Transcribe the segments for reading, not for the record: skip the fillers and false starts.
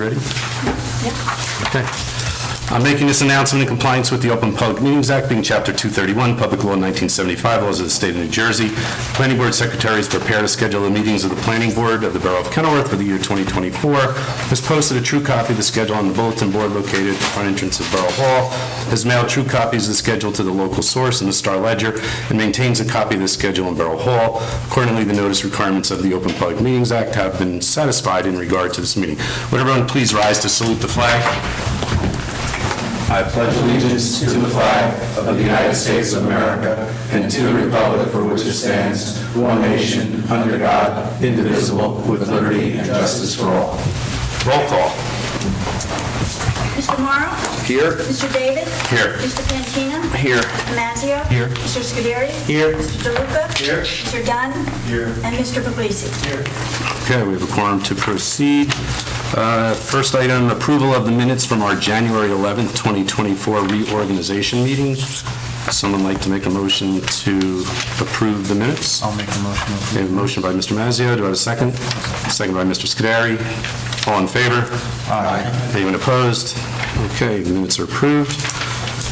ready? Yeah. Okay. I'm making this announcement in compliance with the Open Public Meetings Act, being Chapter 231, Public Law 1975, laws of the State of New Jersey. Planning Board Secretary is prepared to schedule the meetings of the Planning Board of the Borough of Kenilworth for the year 2024. Has posted a true copy of the schedule on the bulletin board located at the front entrance of Borough Hall. Has mailed true copies of the schedule to the local source in the Star Ledger and maintains a copy of the schedule in Borough Hall. Accordingly, the notice requirements of the Open Public Meetings Act have been satisfied in regard to this meeting. Would everyone please rise to salute the flag? I pledge Allegiance to the flag of the United States of America and to the republic for which it stands, one nation, under God, indivisible, with liberty and justice for all. roll call. Mr. Morrow? Here. Mr. David? Here. Mr. Cantina? Here. Mr. Mazzio? Here. Mr. Scuderi? Here. Mr. DeLuca? Here. Mr. Dunn? Here. And Mr. Puglisi? Here. Okay, we have a quorum to proceed. First item, approval of the minutes from our January 11th, 2024 reorganization meeting. Would someone like to make a motion to approve the minutes? I'll make a motion. We have a motion by Mr. Mazzio. Do I have a second? Second by Mr. Scuderi. All in favor? Aye. Anyone opposed? Okay, the minutes are approved.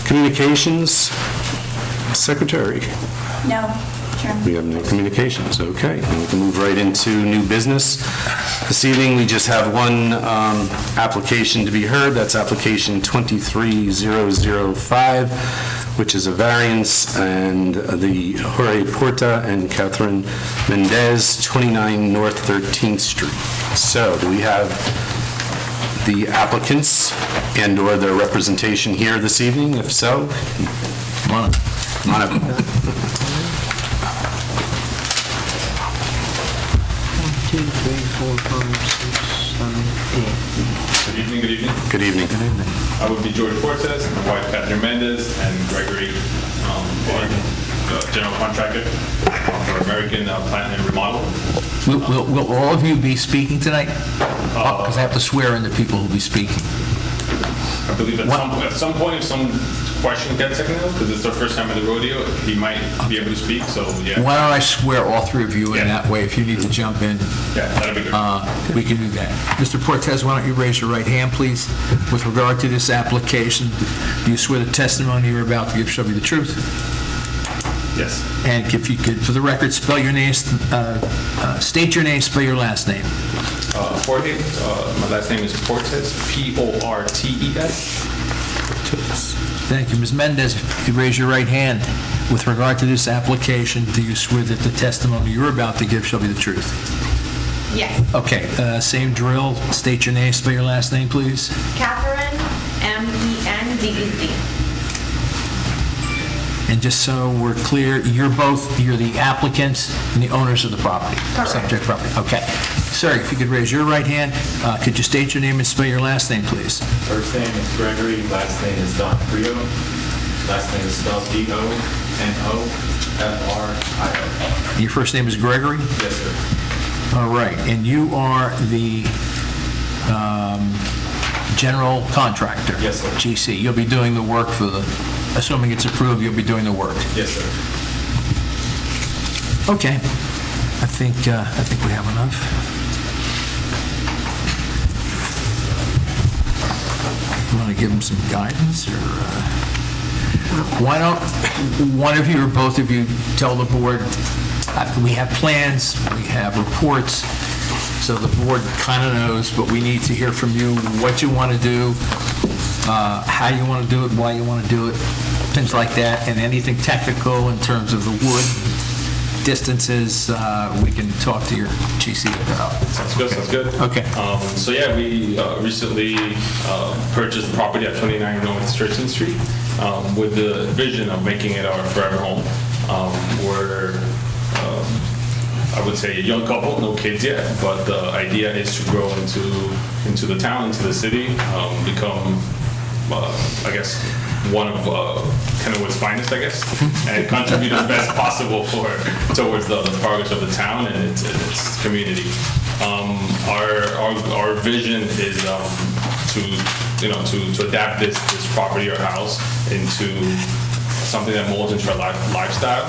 Communications, Secretary. No, Chairman. We have no communications, okay. And we can move right into new business. This evening, we just have one application to be heard. That's application 23005, which is a variance, and the Jorge Porta and Catherine Mendez, 29 North 13th Street. So, do we have the applicants and/or their representation here this evening? If so, come on up. 2, 3, 4, 5, 6, 7, 8. Good evening, good evening. Good evening. I would be George Cortez, my wife Catherine Mendez, and Gregory Barton, general contractor for American Plant and Remodel. Will all of you be speaking tonight? Because I have to swear in the people who will be speaking. I believe at some point, if some question gets taken out, because it's their first time at the rodeo, he might be able to speak, so yeah. Why don't I swear all three of you in Yeah. that way? If you need to jump in, Yeah, that'd be good. we can do that. Mr. Portez, why don't you raise your right hand, please? With regard to this application, do you swear the testimony you're about to give shall be the truth? Yes. And if you could, for the record, spell your name, state your name, spell your last name. Jorge, my last name is Portes, Portes. Thank you. Ms. Mendez, if you raise your right hand. With regard to this application, do you swear that the testimony you're about to give shall be the truth? Yes. Okay, same drill. State your name, spell your last name, please. Catherine, Mendez. And just so we're clear, you're the applicants and the owners of the property? Correct. Subject property, okay. Sir, if you could raise your right hand, could you state your name and spell your last name, please? First name is Gregory, last name is Don Frio. Last name is spelled D-O-N-O-F-R-I-O. Your first name is Gregory? Yes, sir. All right, and you are the general contractor? Yes, sir. GC. You'll be doing the work for the, assuming it's approved, you'll be doing the work? Yes, sir. Okay. I think we have enough. You want to give them some guidance, or why don't one of you or both of you tell the board, we have plans, we have reports, so the board kind of knows, but we need to hear from you what you want to do, how you want to do it, why you want to do it, things like that, and anything technical in terms of the wood, distances, we can talk to your GC about. Sounds good, sounds good. Okay. So yeah, we recently purchased the property at 29 North 13th Street with the vision of making it our forever home. We're, I would say, a young couple, no kids yet, but the idea is to grow into the town, into the city, become, I guess, one of Kenilworth's finest, I guess, and contribute the best possible towards the progress of the town and its community. Our vision is to adapt this property or house into something that molds into our lifestyle,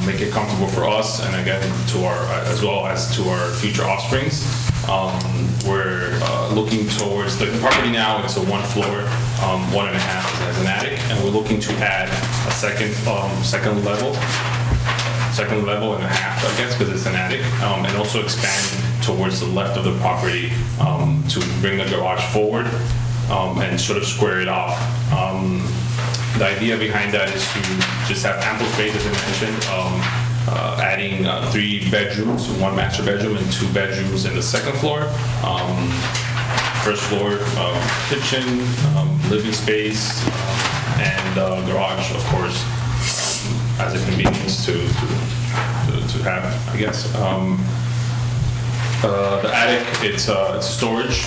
make it comfortable for us, and again, to our, as well as to our future offsprings. We're looking towards, the property now, it's a 1 floor, 1.5 as an attic, and we're looking to add a second level and a half, I guess, because it's an attic, and also expand towards the left of the property to bring the garage forward and sort of square it off. The idea behind that is to just have ample space, as I mentioned, adding 3 bedrooms, 1 master bedroom and 2 bedrooms in the second floor. First floor, kitchen, living space, and garage, of course, as a convenience to have, I guess. The attic, it's storage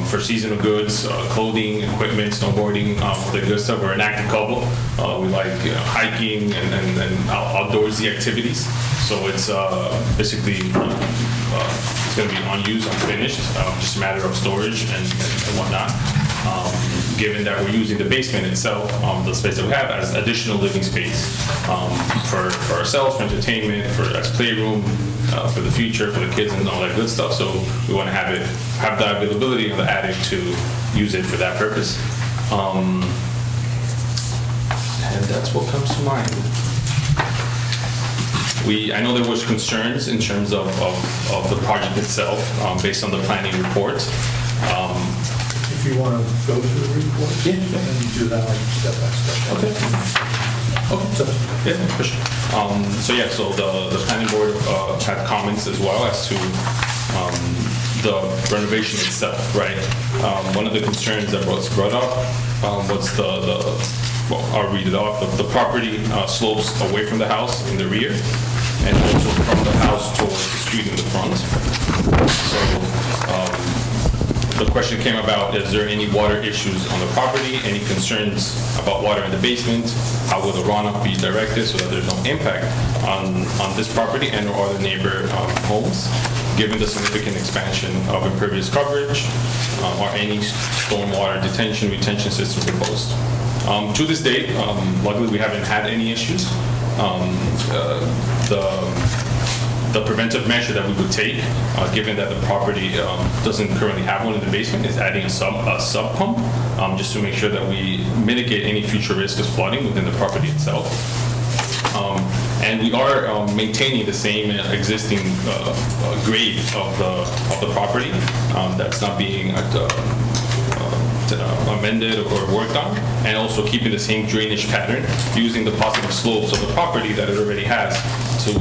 for seasonal goods, clothing, equipment, snowboarding, the good stuff. We're an active couple. We like hiking and outdoorsy activities. So it's basically it's going to be unused, unfinished, just a matter of storage and whatnot. Given that we're using the basement itself, the space that we have, as additional living space for ourselves, for entertainment, as playroom, for the future, for the kids and all that good stuff. So we want to have the availability of the attic to use it for that purpose. And that's what comes to mind. I know there was concerns in terms of the project itself, based on the planning report. If you want to go through the report, Yeah. and you do that like step by step. Okay. Yeah, for sure. So the planning board had comments as well as to the renovation itself, right? One of the concerns that was brought up was well, I'll read it off. The property slopes away from the house in the rear, and also from the house towards the street in the front. So the question came about, is there any water issues on the property? Any concerns about water in the basement? How will the runoff be directed so that there's no impact on this property and or other neighbor homes, given the significant expansion of impervious coverage or any stormwater detention, retention system proposed? To this date, luckily we haven't had any issues. The preventive measure that we would take, given that the property doesn't currently have one in the basement, is adding a sub pump, just to make sure that we mitigate any future risk of flooding within the property itself. And we are maintaining the same existing grade of the property that's not being amended or worked on, and also keeping the same drainage pattern, using the positive slopes of the property that it already has to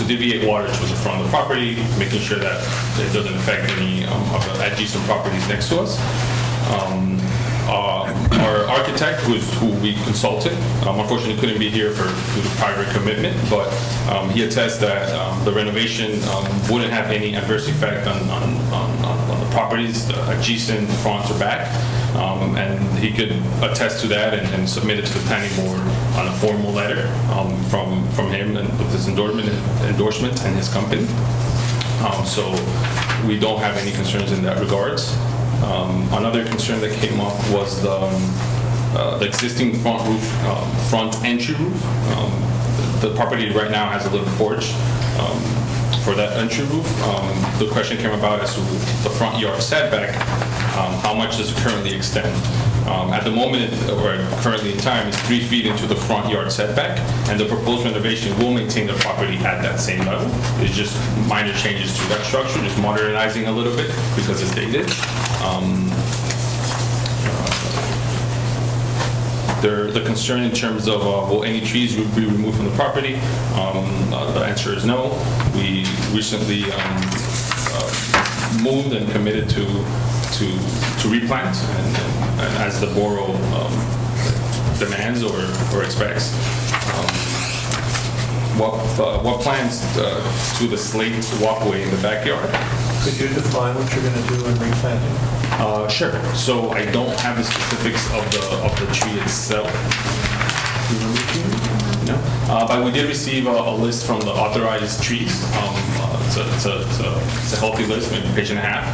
deviate water to the front of the property, making sure that it doesn't affect any of the adjacent properties next to us. Our architect, who we consulted, unfortunately couldn't be here due to private commitment, but he attests that the renovation wouldn't have any adverse effect on the properties adjacent, front or back, and he could attest to that and submit it to the planning board on a formal letter from him and with his endorsement and his company. So we don't have any concerns in that regards. Another concern that came up was the existing front entry roof. The property right now has a little porch for that entry roof. The question came about as to the front yard setback. How much does it currently extend? At the moment, or currently in time, is 3 feet into the front yard setback, and the proposed renovation will maintain the property at that same level. It's just minor changes to that structure, just modernizing a little bit because it's dated. The concern in terms of will any trees be removed from the property? The answer is no. We recently moved and committed to replant, and as the borough demands or expects. What plans to the slate walkway in the backyard? Could you define what you're going to do in replanting? Sure. So I don't have the specifics of the tree itself. No. But we did receive a list from the authorized trees. It's a healthy list, maybe a page and a half.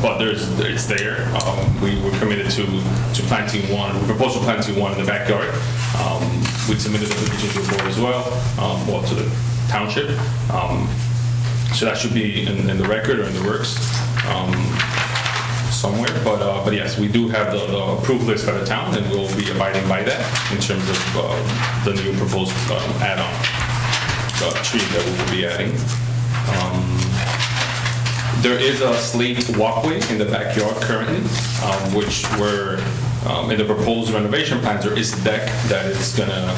But it's there. We were committed to planting one. We proposed to planting one in the backyard. we submitted the application to the board as well, well, to the township. So that should be in the record or in the works somewhere. But yes, we do have the approved list by the town, and we'll be abiding by that in terms of the new proposed add-on tree that we will be adding. There is a slate walkway in the backyard currently, which we're, in the proposed renovation plans, there is a deck that is gonna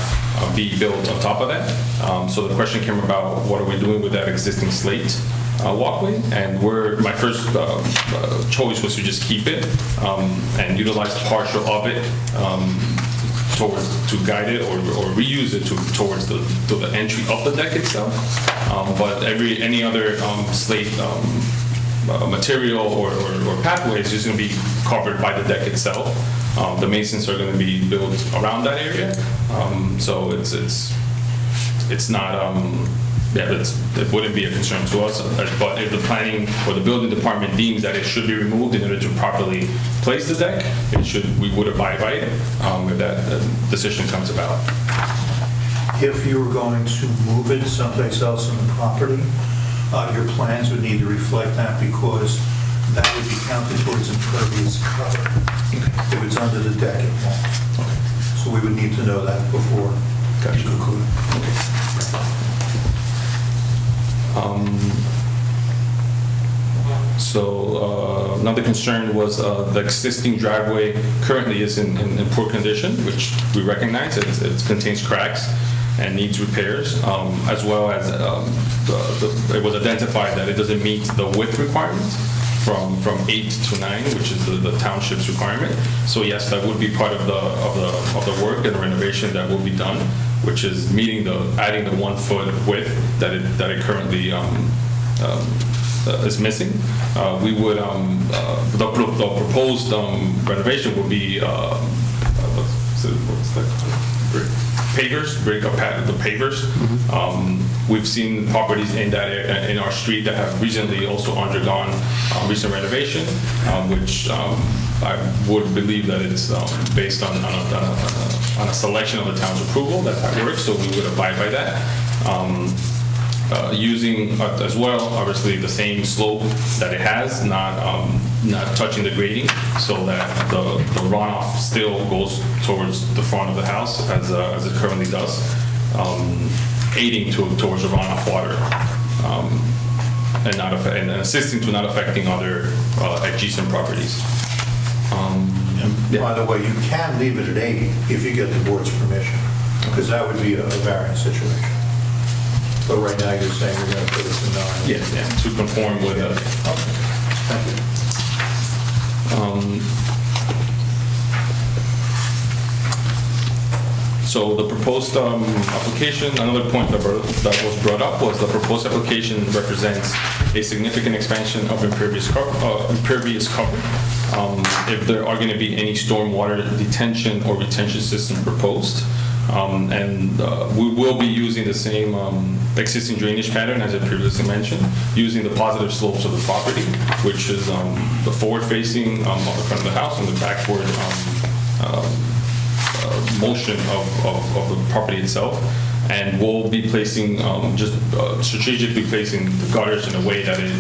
be built on top of that. So the question came about, what are we doing with that existing slate walkway? And my first choice was to just keep it and utilize partial of it to guide it or reuse it towards the entry of the deck itself. But any other slate material or pathway is just going to be covered by the deck itself. The masons are going to be built around that area, so it's not. It wouldn't be a concern to us. But if the planning or the building department deems that it should be removed in order to properly place the deck, we would abide by it if that decision comes about. If you were going to move it someplace else on the property, your plans would need to reflect that, because that would be counted towards impervious cover. If it's under the deck, it won't. So we would need to know that before you conclude. So another concern was the existing driveway currently is in poor condition, which we recognize. It contains cracks and needs repairs, as well as it was identified that it doesn't meet the width requirements from 8 to 9, which is the township's requirement. So yes, that would be part of the work and renovation that will be done, which is adding the 1 foot width that it currently is missing. We would the proposed renovation would be pavers, break up the pavers. We've seen properties in our street that have recently also undergone recent renovation, which I would believe that it's based on a selection of the town's approval that works, so we would abide by that. Using as well, obviously, the same slope that it has, not touching the grading, so that the runoff still goes towards the front of the house as it currently does, aiding towards the runoff water, and assisting to not affecting other adjacent properties. By the way, you can leave it at 8 if you get the board's permission, because that would be a variance situation. But right now, you're saying you're going to put it to 9. Yeah, to conform with it. Thank you. So the proposed application, another point that was brought up was the proposed application represents a significant expansion of impervious cover. If there are going to be any stormwater detention or retention system proposed, and we will be using the same existing drainage pattern as I previously mentioned, using the positive slopes of the property, which is the forward-facing on the front of the house and the backward motion of the property itself. And we'll be placing, strategically placing the gutters in a way that it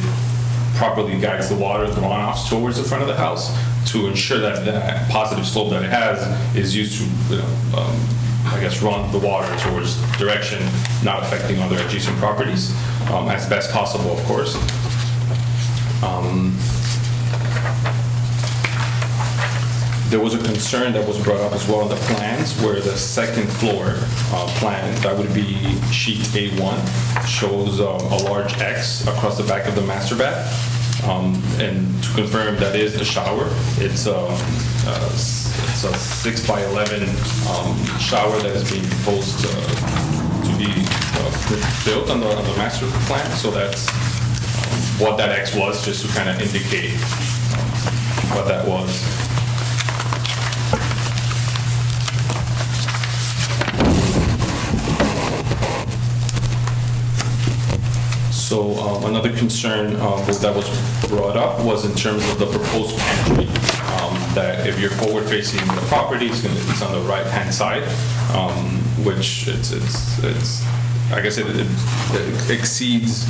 properly guides the water, the runoffs towards the front of the house to ensure that that positive slope that it has is used to, run the water towards direction, not affecting other adjacent properties, as best possible, of course. There was a concern that was brought up as well in the plans where the second floor plan, that would be sheet A1, shows a large X across the back of the master bath. And to confirm, that is the shower. It's a 6 by 11 shower that is being proposed to be built on the master plan. So that's what that X was, just to kind of indicate what that was. So another concern that was brought up was in terms of the proposed pantry. that if you're forward facing the property, it's on the right-hand side, which it's like I said, it exceeds,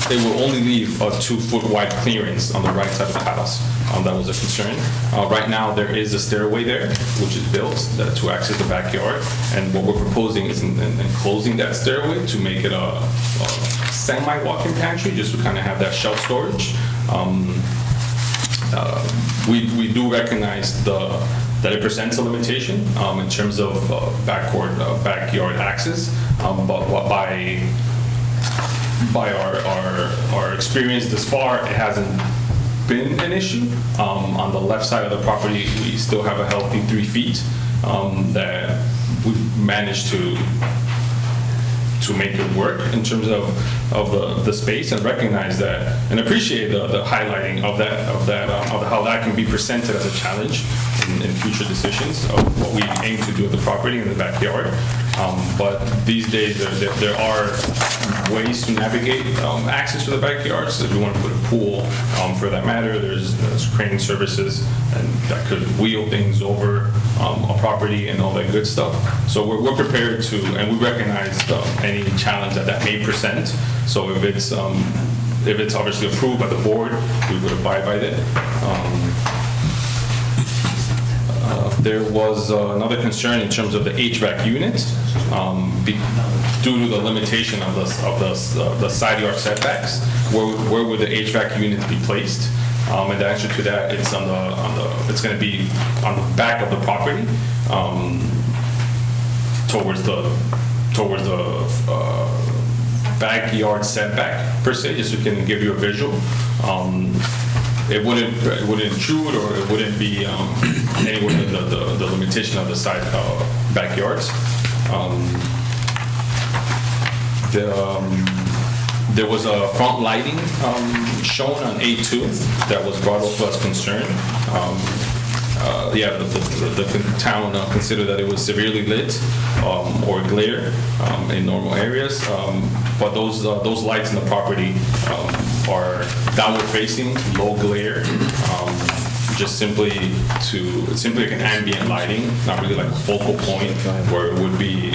they will only leave a 2-foot wide clearance on the right side of the house. That was a concern. Right now, there is a stairway there, which is built to access the backyard, and what we're proposing is enclosing that stairway to make it a semi-walk-in pantry, just to kind of have that shelf storage. We do recognize that it presents a limitation in terms of backyard access, but by our experience this far, it hasn't been an issue. On the left side of the property, we still have a healthy 3 feet that we've managed to make it work in terms of the space, and recognize that and appreciate the highlighting of how that can be presented as a challenge in future decisions of what we aim to do with the property in the backyard. But these days there are ways to navigate access to the backyard. So if you want to put a pool, for that matter, there's crane services and that could wheel things over a property and all that good stuff. So we're prepared to, and we recognize any challenge that may present. So if it's obviously approved by the board, we would abide by that. There was another concern in terms of the HVAC unit, due to the limitation of the side yard setbacks. Where would the HVAC units be placed? And the answer to that, it's it's going to be on the back of the property, towards the backyard setback per se, just so we can give you a visual. It wouldn't intrude, or it wouldn't be anywhere in the limitation of the side backyards. There was a front lighting shown on A2 that was brought up as concern. The town considered that it was severely lit or glare in normal areas, but those lights in the property are downward facing, low glare, just simply like an ambient lighting, not really like a focal point where it would be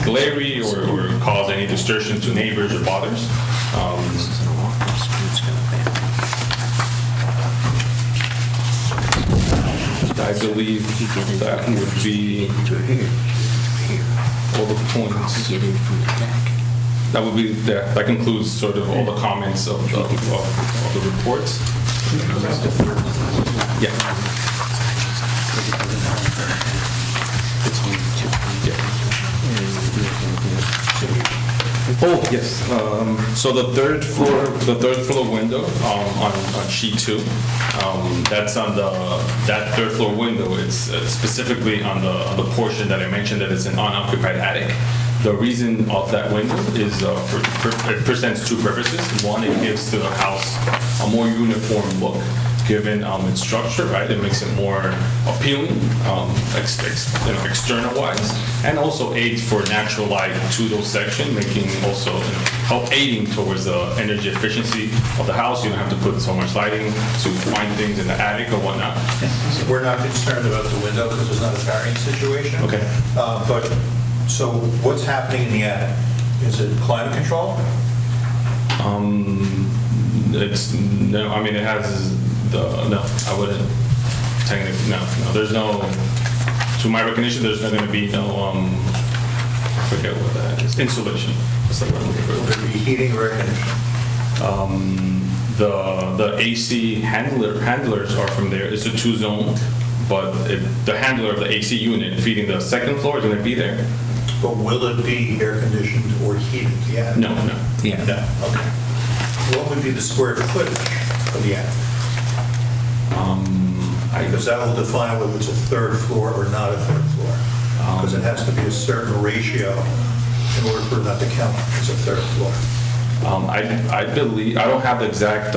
glary or cause any distortion to neighbors or bothers. I believe that would be all the points. That concludes sort of all the comments of the reports. Yeah. Oh, yes. So the third floor window on sheet 2, that's on that third floor window. It's specifically on the portion that I mentioned that is an unoccupied attic. The reason of that window is it presents 2 purposes. One, it gives to the house a more uniform look, given its structure, right? It makes it more appealing, external-wise, and also aids for natural light to those sections, making also help aiding towards the energy efficiency of the house. You don't have to put so much lighting to find things in the attic or whatnot. We're not concerned about the window because it's not a variance situation. Okay. So what's happening in the attic? Is it climate control? It has no, I wouldn't technically, no, there's no, to my recognition, there's not going to be no, I forget what that is, insulation. That's the word I'm looking for. Will there be heating or air conditioning? The AC handlers are from there. It's a 2-zone, but the handler of the AC unit feeding the second floor is going to be there. But will it be air conditioned or heated? Yeah. No. Yeah. No, okay. What would be the square footage of the attic? Because that will define whether it's a third floor or not a third floor. Because it has to be a certain ratio in order for that to count as a third floor. I believe, I don't have the exact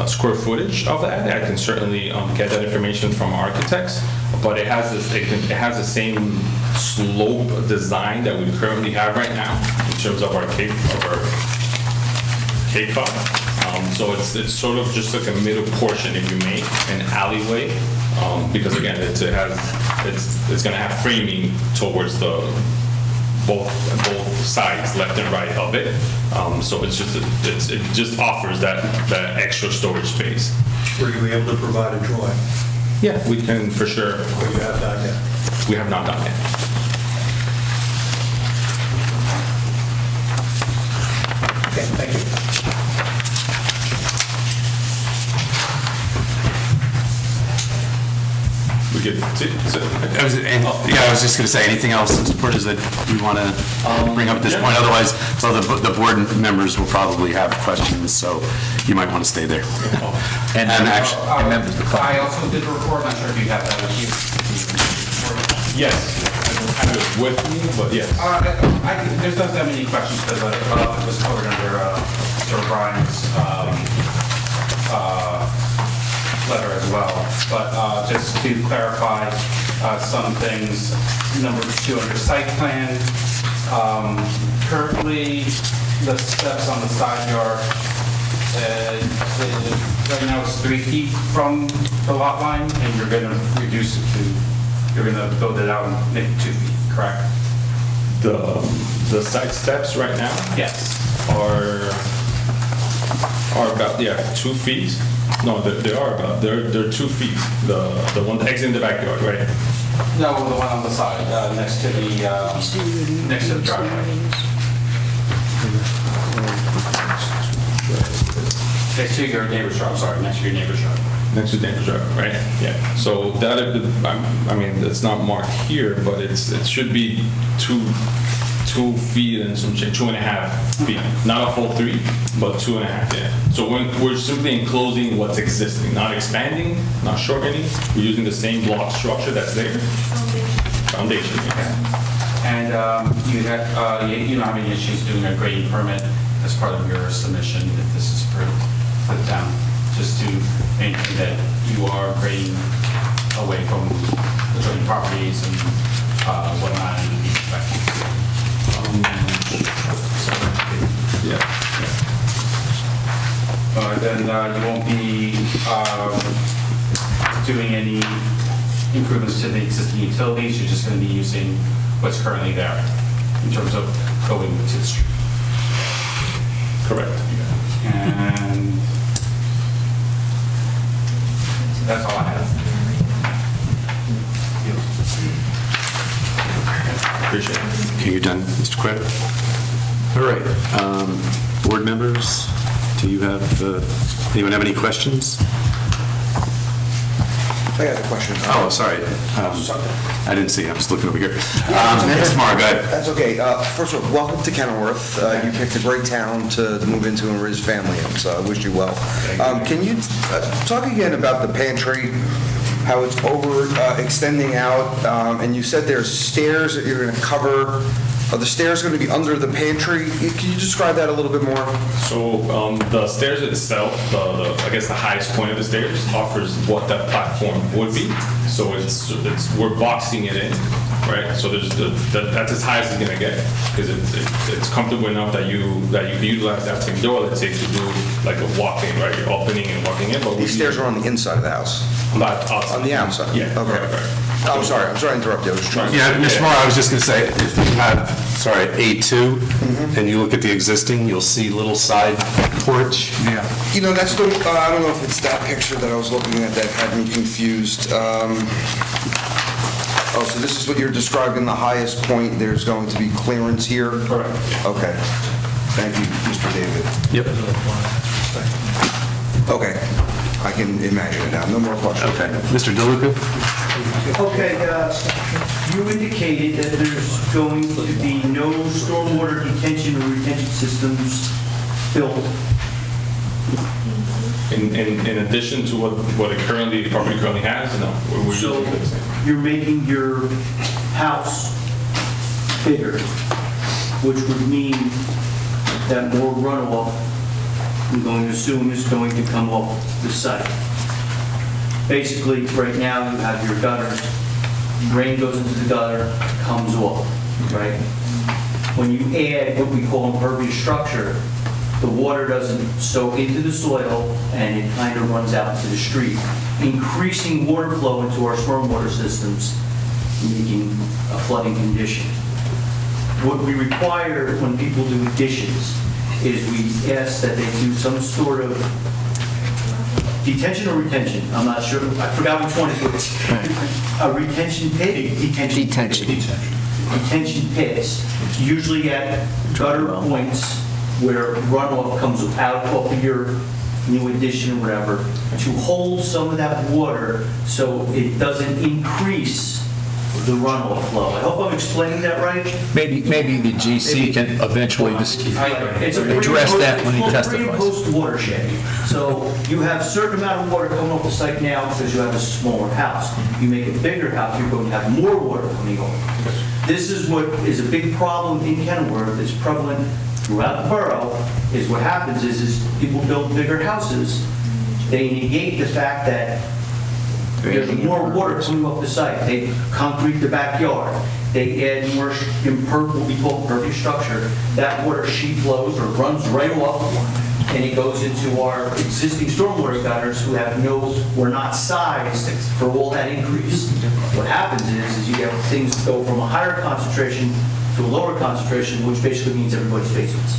square footage of that. I can certainly get that information from architects, but it has the same slope design that we currently have right now in terms of our Cape Cod. So it's sort of just like a middle portion if you make an alleyway, because again, it's gonna have framing towards the both sides, left and right of it. So it just offers that extra storage space. Were you able to provide a drawing? Yeah, we can for sure. Or you have that yet? We have not done it. Okay, thank you. We could, I was just going to say, anything else, Mr. Porter, that you want to bring up at this point? Otherwise, so the board members will probably have questions, so you might want to stay there. And actually, members of the club. I also did a report, I'm not sure if you have that with you. yes, I have it with me, but yes. There's not that many questions because it was covered under Mr. O'Brien's letter as well. But just to clarify some things, number 2 under site plan, currently the steps on the side yard, right now it's 3 feet from the lot line, and you're going to reduce it to, you're going to build it out and make it 2 feet, correct? The side steps right now Yes. are about 2 feet. No, they are about they're 2 feet. The one that exits the backyard, right? No, the one on the side, next to the driveway. Next to your neighbor's driveway, sorry, next to your neighbor's driveway. Next to Danger's Drive, right? Yeah. So that, I mean, it's not marked here, but it should be 2 feet and some change, 2.5 feet. Not a full 3, but 2.5, yeah. So we're simply enclosing what's existing, not expanding, not shortening. We're using the same block structure that's there. Foundation. Yeah. And you don't have any issues doing a grading permit as part of your submission if this is approved for the town, just to maintain that you are grading away from adjoining properties and whatnot and be inspected. Yeah. Then you won't be doing any improvements to the existing utilities. You're just going to be using what's currently there in terms of going to the street. Correct. And that's all I have. Appreciate it. okay, you're done, Mr. Quinn? All right. Board members, do you have, anyone have any questions? I got a question. Oh, sorry. I didn't see, I was looking over here. Ms. Mara, go ahead. That's okay. First of all, welcome to Kenilworth. You picked a great town to move into and raise family in, so I wish you well. Can you talk again about the pantry, how it's extending out, and you said there's stairs that you're going to cover. Are the stairs going to be under the pantry? Can you describe that a little bit more? So the stairs itself, I guess the highest point of the stairs offers what that platform would be. So we're boxing it in, right? So that's as high as it's gonna get because it's comfortable enough that you can utilize that same door, let's say, to do like a walk-in, right? You're opening and walking in. But These stairs are on the inside of the house? outside. On the outside? Yeah. Okay. Right. Oh, I'm sorry to interrupt you. I was trying to... Yeah, Ms. Mara, I was just going to say, if you have, A2, and you look at the existing, you'll see little side porch. Yeah. You know, that's the, I don't know if it's that picture that I was looking at that had me confused. Oh, so this is what you're describing, the highest point, there's going to be clearance here? Correct. Okay. Thank you, Mr. David. Yep. Okay, I can imagine it now, no more questions. Okay. Mr. DeLuca? Okay, you indicated that there's going to be no stormwater detention or retention systems built. In addition to what the property currently has, no. We're So using the same. you're making your house bigger, which would mean that more runoff, I'm going to assume, is going to come off the site. Basically, right now, you have your gutters, rain goes into the gutter, comes off, right? When you add what we call impervious structure, the water doesn't soak into the soil and it kind of runs out into the street, increasing water flow into our stormwater systems, making a flooding condition. What we require when people do additions is we ask that they do some sort of detention or retention, I'm not sure, I forgot which one is which. A retention pit? Detention. Detention pits, usually at gutter points where runoff comes out of your new addition or whatever, to hold some of that water so it doesn't increase the runoff flow. I hope I'm explaining that right. Maybe the GC can eventually just It's a pre- address that when he it's called pre- and testifies. post watershed. So you have a certain amount of water coming off the site now because you have a smaller house. You make a bigger house, you're going to have more water coming off. This is what is a big problem in Kenilworth, it's prevalent throughout the borough, is what happens is people build bigger houses, they negate the fact that there's more water coming off the site. They concrete the backyard. They add more what we call impervious structure. That water sheet flows or runs right off, and it goes into our existing stormwater gutters who were not sized for all that increase. What happens is you get things go from a higher concentration to a lower concentration, which basically means everybody's basements.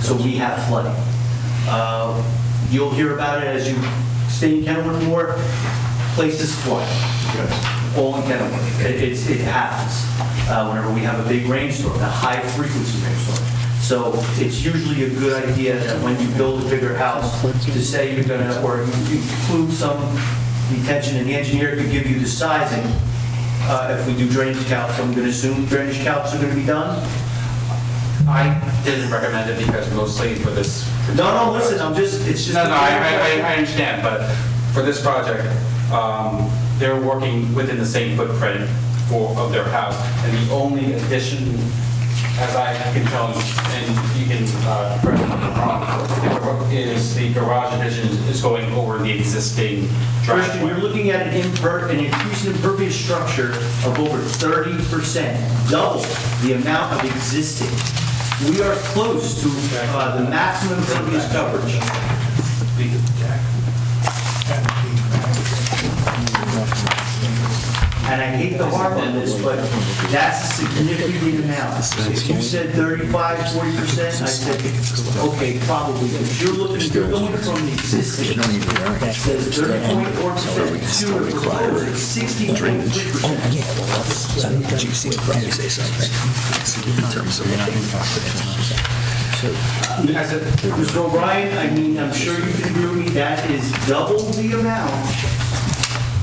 So we have flooding. You'll hear about it as you stay in Kenilworth more. Places flood. All in Kenilworth. It happens whenever we have a big rainstorm, a high frequency rainstorm. So it's usually a good idea that when you build a bigger house, to say you're going to, or you include some detention, and the engineer could give you the sizing. If we do drainage counts, I'm going to assume drainage counts are going to be done. I didn't recommend it because mostly for this. No, listen, it's just. No, I understand, but for this project, they're working within the same footprint of their house, and the only addition, as I can tell, and you can correct me if I'm wrong, is the garage addition is going over the existing Christian, driveway. you're looking at an increase in impervious structure of over 30%, double the amount of existing. We are close to the maximum impervious coverage. And I hate to harp on this, but that's a significant amount. If you said 35, 40%, I said, okay, probably. If you're going from the existing, that says 30.4% to the proposed, it's 60.3%. Mr. O'Brien, I mean, I'm sure you can agree with me, that is double the amount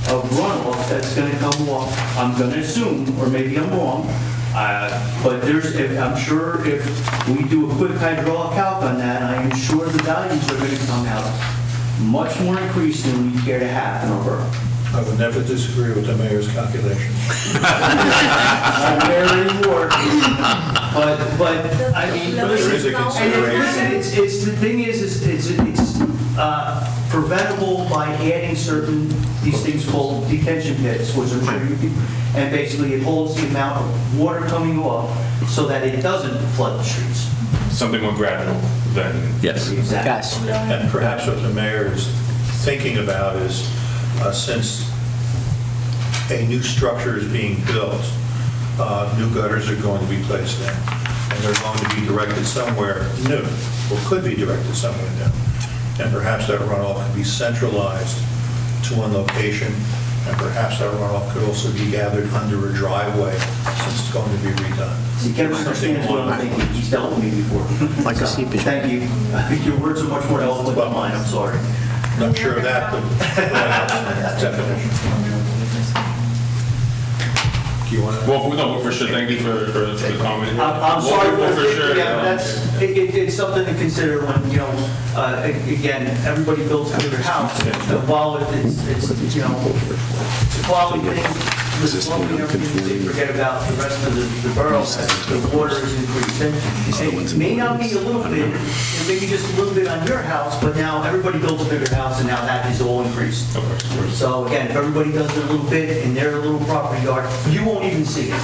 of runoff that's going to come off. I'm going to assume, or maybe I'm wrong, but I'm sure if we do a quick hydraulic calc on that, I am sure the values are going to come out much more increased than we care to have in our borough. I would never disagree with the mayor's calculations. I'm very important, but I mean, There is a consideration. it's the thing is it's preventable by adding these things called detention pits, which I'm sure you can, and basically it holds the amount of water coming off so that it doesn't flood the streets. Something more gradual than. Yes. Exactly. And perhaps what the mayor is thinking about is, since a new structure is being built, new gutters are going to be placed in, and they're going to be directed somewhere new, or could be directed somewhere new. And perhaps that runoff could be centralized to one location, and perhaps that runoff could also be gathered under a driveway, since it's going to be redone. See, Kevin understands what I'm thinking. He's dealt with me before. Like a seepage. Thank you. I think your words are much more eloquent than mine. I'm sorry. Not sure of that, but definition. Do you want to? Well, no, for sure. Thank you for the comment. I'm sorry, Well, but for sure. yeah, it's something to consider when, again, everybody builds a bigger house. And while it's it's a quality thing, the slowing everything, they forget about the rest of the borough, the water is increased. And it may not be a little bit, it may be just a little bit on your house, but now everybody builds a bigger house and now that is all increased. So again, if everybody does it a little bit in their little property yard, you won't even see it.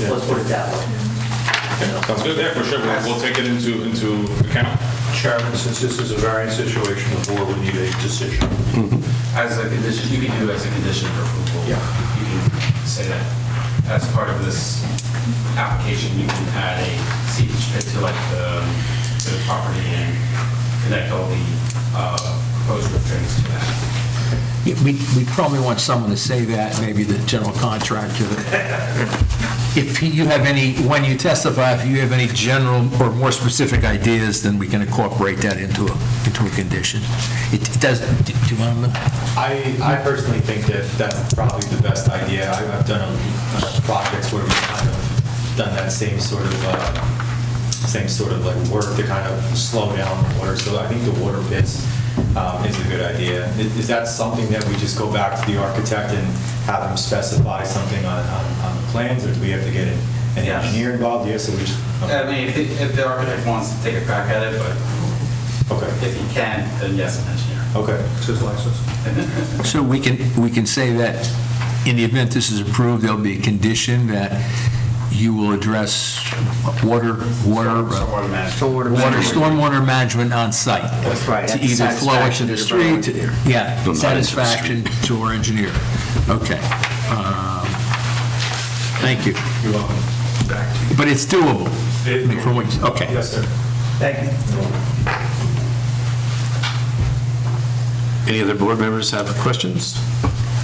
Let's put it that way. Yeah, sounds good. Yeah, for sure. We'll take it into account. Chairman, since this is a variance situation, the board would need a decision. As a condition, you can do it as a condition of approval. Yeah. You can say that as part of this application, you can add a seepage pit to the property and connect all the proposed roof drains to that. We probably want someone to say that, maybe the general contractor. If you have any, when you testify, if you have any general or more specific ideas, then we can incorporate that into a condition. It does, do you want to? I personally think that that's probably the best idea. I've done projects where we've kind of done that same sort of like work to kind of slow down the water. So I think the water bits is a good idea. Is that something that we just go back to the architect and have them specify something on the plans, or do we have to get an engineer involved? Yes, so we just... Okay. I mean, if the architect wants to take a crack at it, but if he can, then yes, an engineer. Okay. It's his license. So we can say that in the event this is approved, there'll be a condition that you will address stormwater management on site. That's right. To either flow into the street, satisfaction to our engineer. Okay. Thank you. You're welcome. Back to you. But it's doable. I mean, from what you- Okay. Yes, sir. Thank you. Any other board members have questions?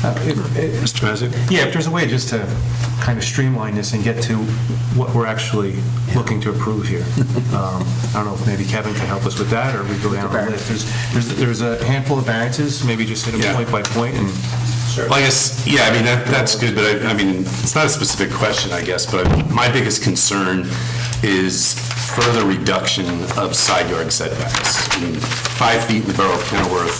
Mr. Mazzei? Yeah, if there's a way just to kind of streamline this and get to what we're actually looking to approve here. I don't know if maybe Kevin can help us with that, or we go down the list. There's a handful of variances, maybe just hit them point by point and... Well, I guess, yeah, I mean, that's good, but I mean, it's not a specific question, I guess, but my biggest concern is further reduction of side yard setbacks. I mean, 5 feet in the Borough of Kenilworth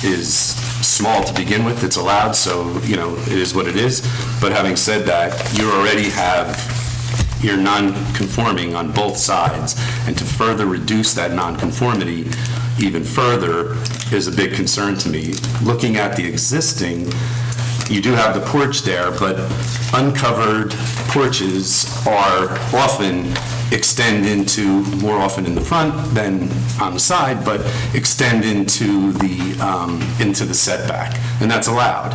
is small to begin with, it's allowed, so, you know, it is what it is. But having said that, you already you're non-conforming on both sides, and to further reduce that non-conformity even further is a big concern to me. Looking at the existing, you do have the porch there, but uncovered porches are often extend into, more often in the front than on the side, but extend into the setback, and that's allowed.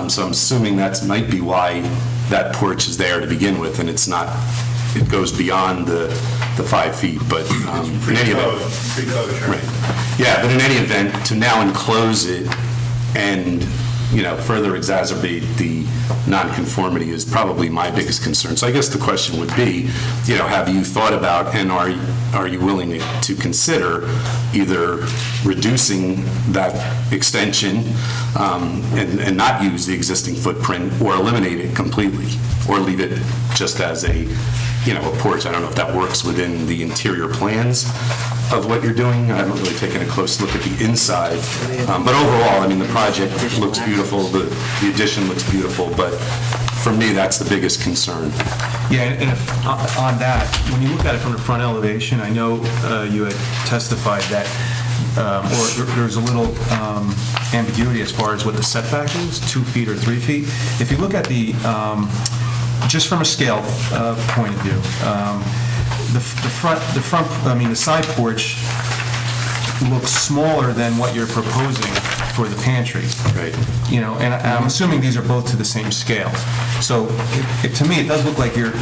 So I'm assuming that might be why that porch is there to begin with, and it's not, it goes beyond the 5 feet, but in any event. Right. Yeah, but in any event, to now enclose it and, you know, further exacerbate the nonconformity is probably my biggest concern. So I guess the question would be, you know, have you thought about, and are you willing to consider either reducing that extension and not use the existing footprint, or eliminate it completely, or leave it just as a, you know, a porch? I don't know if that works within the interior plans of what you're doing. I haven't really taken a close look at the inside. But overall, I mean, the project looks beautiful, the addition looks beautiful, but for me, that's the biggest concern. Yeah, and if, on that, when you look at it from the front elevation, I know you had testified that, or there's a little ambiguity as far as what the setback is, 2 feet or 3 feet. If you look at the, just from a scale point of view, the side porch looks smaller than what you're proposing for the pantry. Right. You know, and I'm assuming these are both to the same scale. So to me, it does look like you're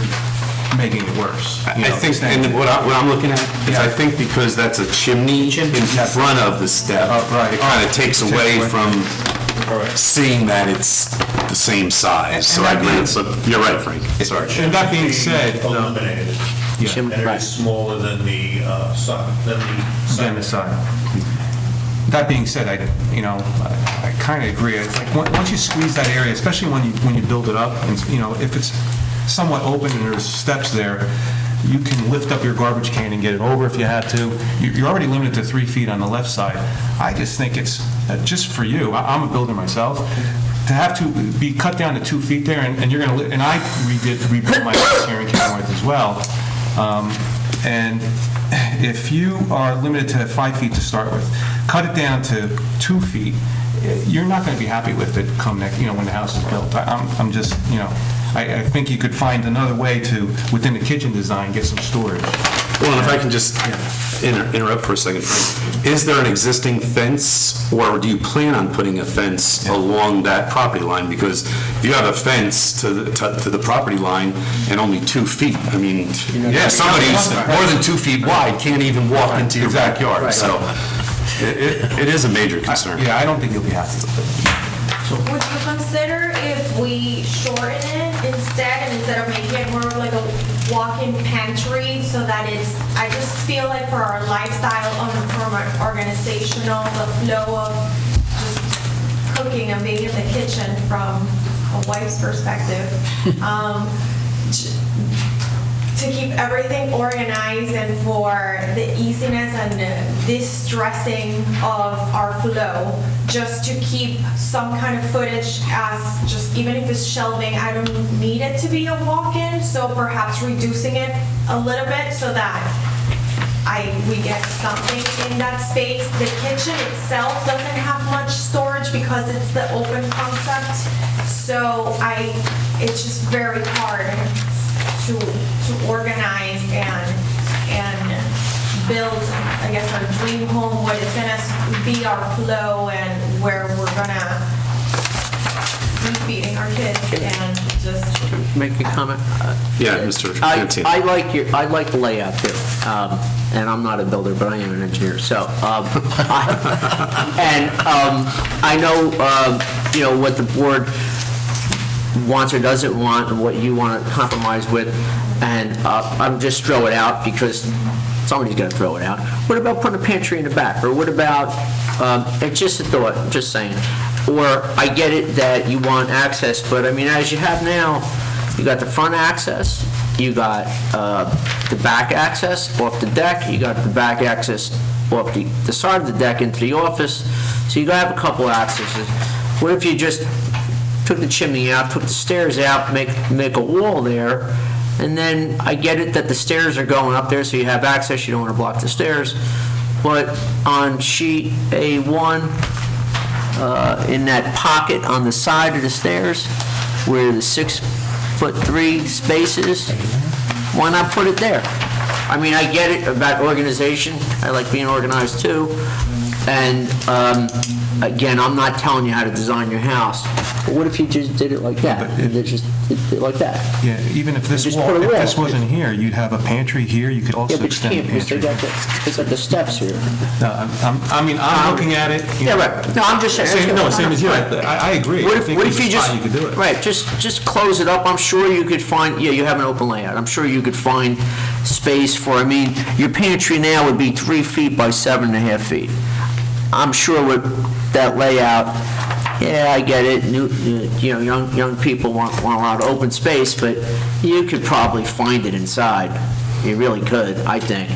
making it worse. I think, and what I'm looking at is, I think because that's a chimney in front of the step, it kind of takes away from seeing that it's the same size. So I agree. So you're right, Frank. Sorry. And that being said, Eliminated. And it is smaller than the side. That being said, I kind of agree. It's like once you squeeze that area, especially when you build it up, and you know, if it's somewhat open and there's steps there, you can lift up your garbage can and get it over if you had to. You're already limited to 3 feet on the left side. I just think it's just for you. I'm a builder myself. To have to be cut down to 2 feet there, and you're going to, and I rebuilt my house here in Kenilworth as well. And if you are limited to 5 feet to start with, cut it down to 2 feet, you're not going to be happy with it come next, you know, when the house is built. I'm just, you know, I think you could find another way to, within the kitchen design, get some storage. Well, and if I can just interrupt for a second. Is there an existing fence, or do you plan on putting a fence along that property line? Because if you have a fence to the property line and only 2 feet, I mean, somebody who's more than 2 feet wide can't even walk into your backyard. So it is a major concern. Yeah, I don't think you'll be happy with it. Would you consider if we shorten it instead, and instead of making it more of like a walk-in pantry, so that it's, I just feel like for our lifestyle, from our organizational, the flow of just cooking and being in the kitchen from a wife's perspective, to keep everything organized and for the easiness and distressing of our flow, just to keep some kind of footage as just, even if it's shelving, I don't need it to be a walk-in, so perhaps reducing it a little bit so that we get something in that space. The kitchen itself doesn't have much storage because it's the open concept, so it's just very hard to organize and build, I guess, our dream home, what is gonna be our flow and where we're gonna be feeding our kids and just. Make a comment? Yeah, Mr. Cantino. I like the layout too. And I'm not a builder, but I am an engineer, so. I know, what the board wants or doesn't want, and what you want to compromise with, and I'm just throw it out because somebody's going to throw it out. What about putting a pantry in the back? Or what about, it's just a thought, just saying. Or I get it that you want access, but I mean, as you have now, you got the front access, you got the back access off the deck, you got the back access off the side of the deck into the office, so you got to have a couple accesses. What if you just took the chimney out, took the stairs out, make a wall there, and then I get it that the stairs are going up there, so you have access, you don't want to block the stairs, but on sheet A1, in that pocket on the side of the stairs, where the 6'3" space is, why not put it there? I mean, I get it about organization, I like being organized too, and again, I'm not telling you how to design your house, but what if you just did it like that? Just did it like that? Yeah, even if this Just wall, put a if wall. this wasn't here, you'd have a pantry here, you could also Yeah, but you extend can't, the because pantry. they got the steps here. No, I'm looking at it. Yeah, right. No, I'm just saying. Same as you, I agree. What I if, think what it's if you just, fine, you could do it. right, just close it up, I'm sure you could find, yeah, you have an open layout, I'm sure you could find space for, I mean, your pantry now would be 3 feet by 7.5 feet. I'm sure with that layout, yeah, I get it, young people want a lot of open space, but you could probably find it inside, you really could, I think.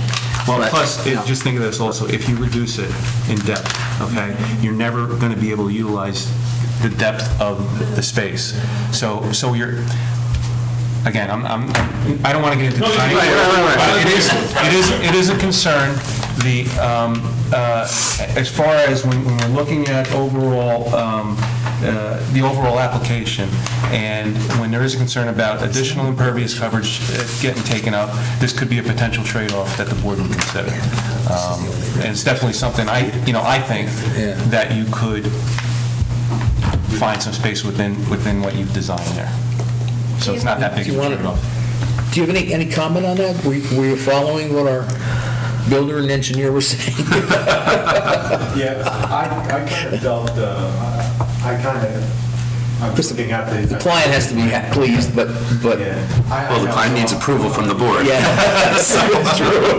Well, But, plus, just think of this also, if you reduce it in depth, okay, you're never going to be able to utilize the depth of the space. So you're, again, I don't want to get into designing, but it is a concern. As far as when we're looking at overall, the overall application, and when there is a concern about additional impervious coverage getting taken up, this could be a potential trade-off that the board would consider. And it's definitely something I think that you could find some space within what you've designed there. So it's not that big of a trade-off. Do you have any comment on that? Were you following what our builder and engineer were saying? Yeah, I kind of felt, I'm looking at The client has to be pleased, but... Well, the client needs approval from the board. Yeah, that's true.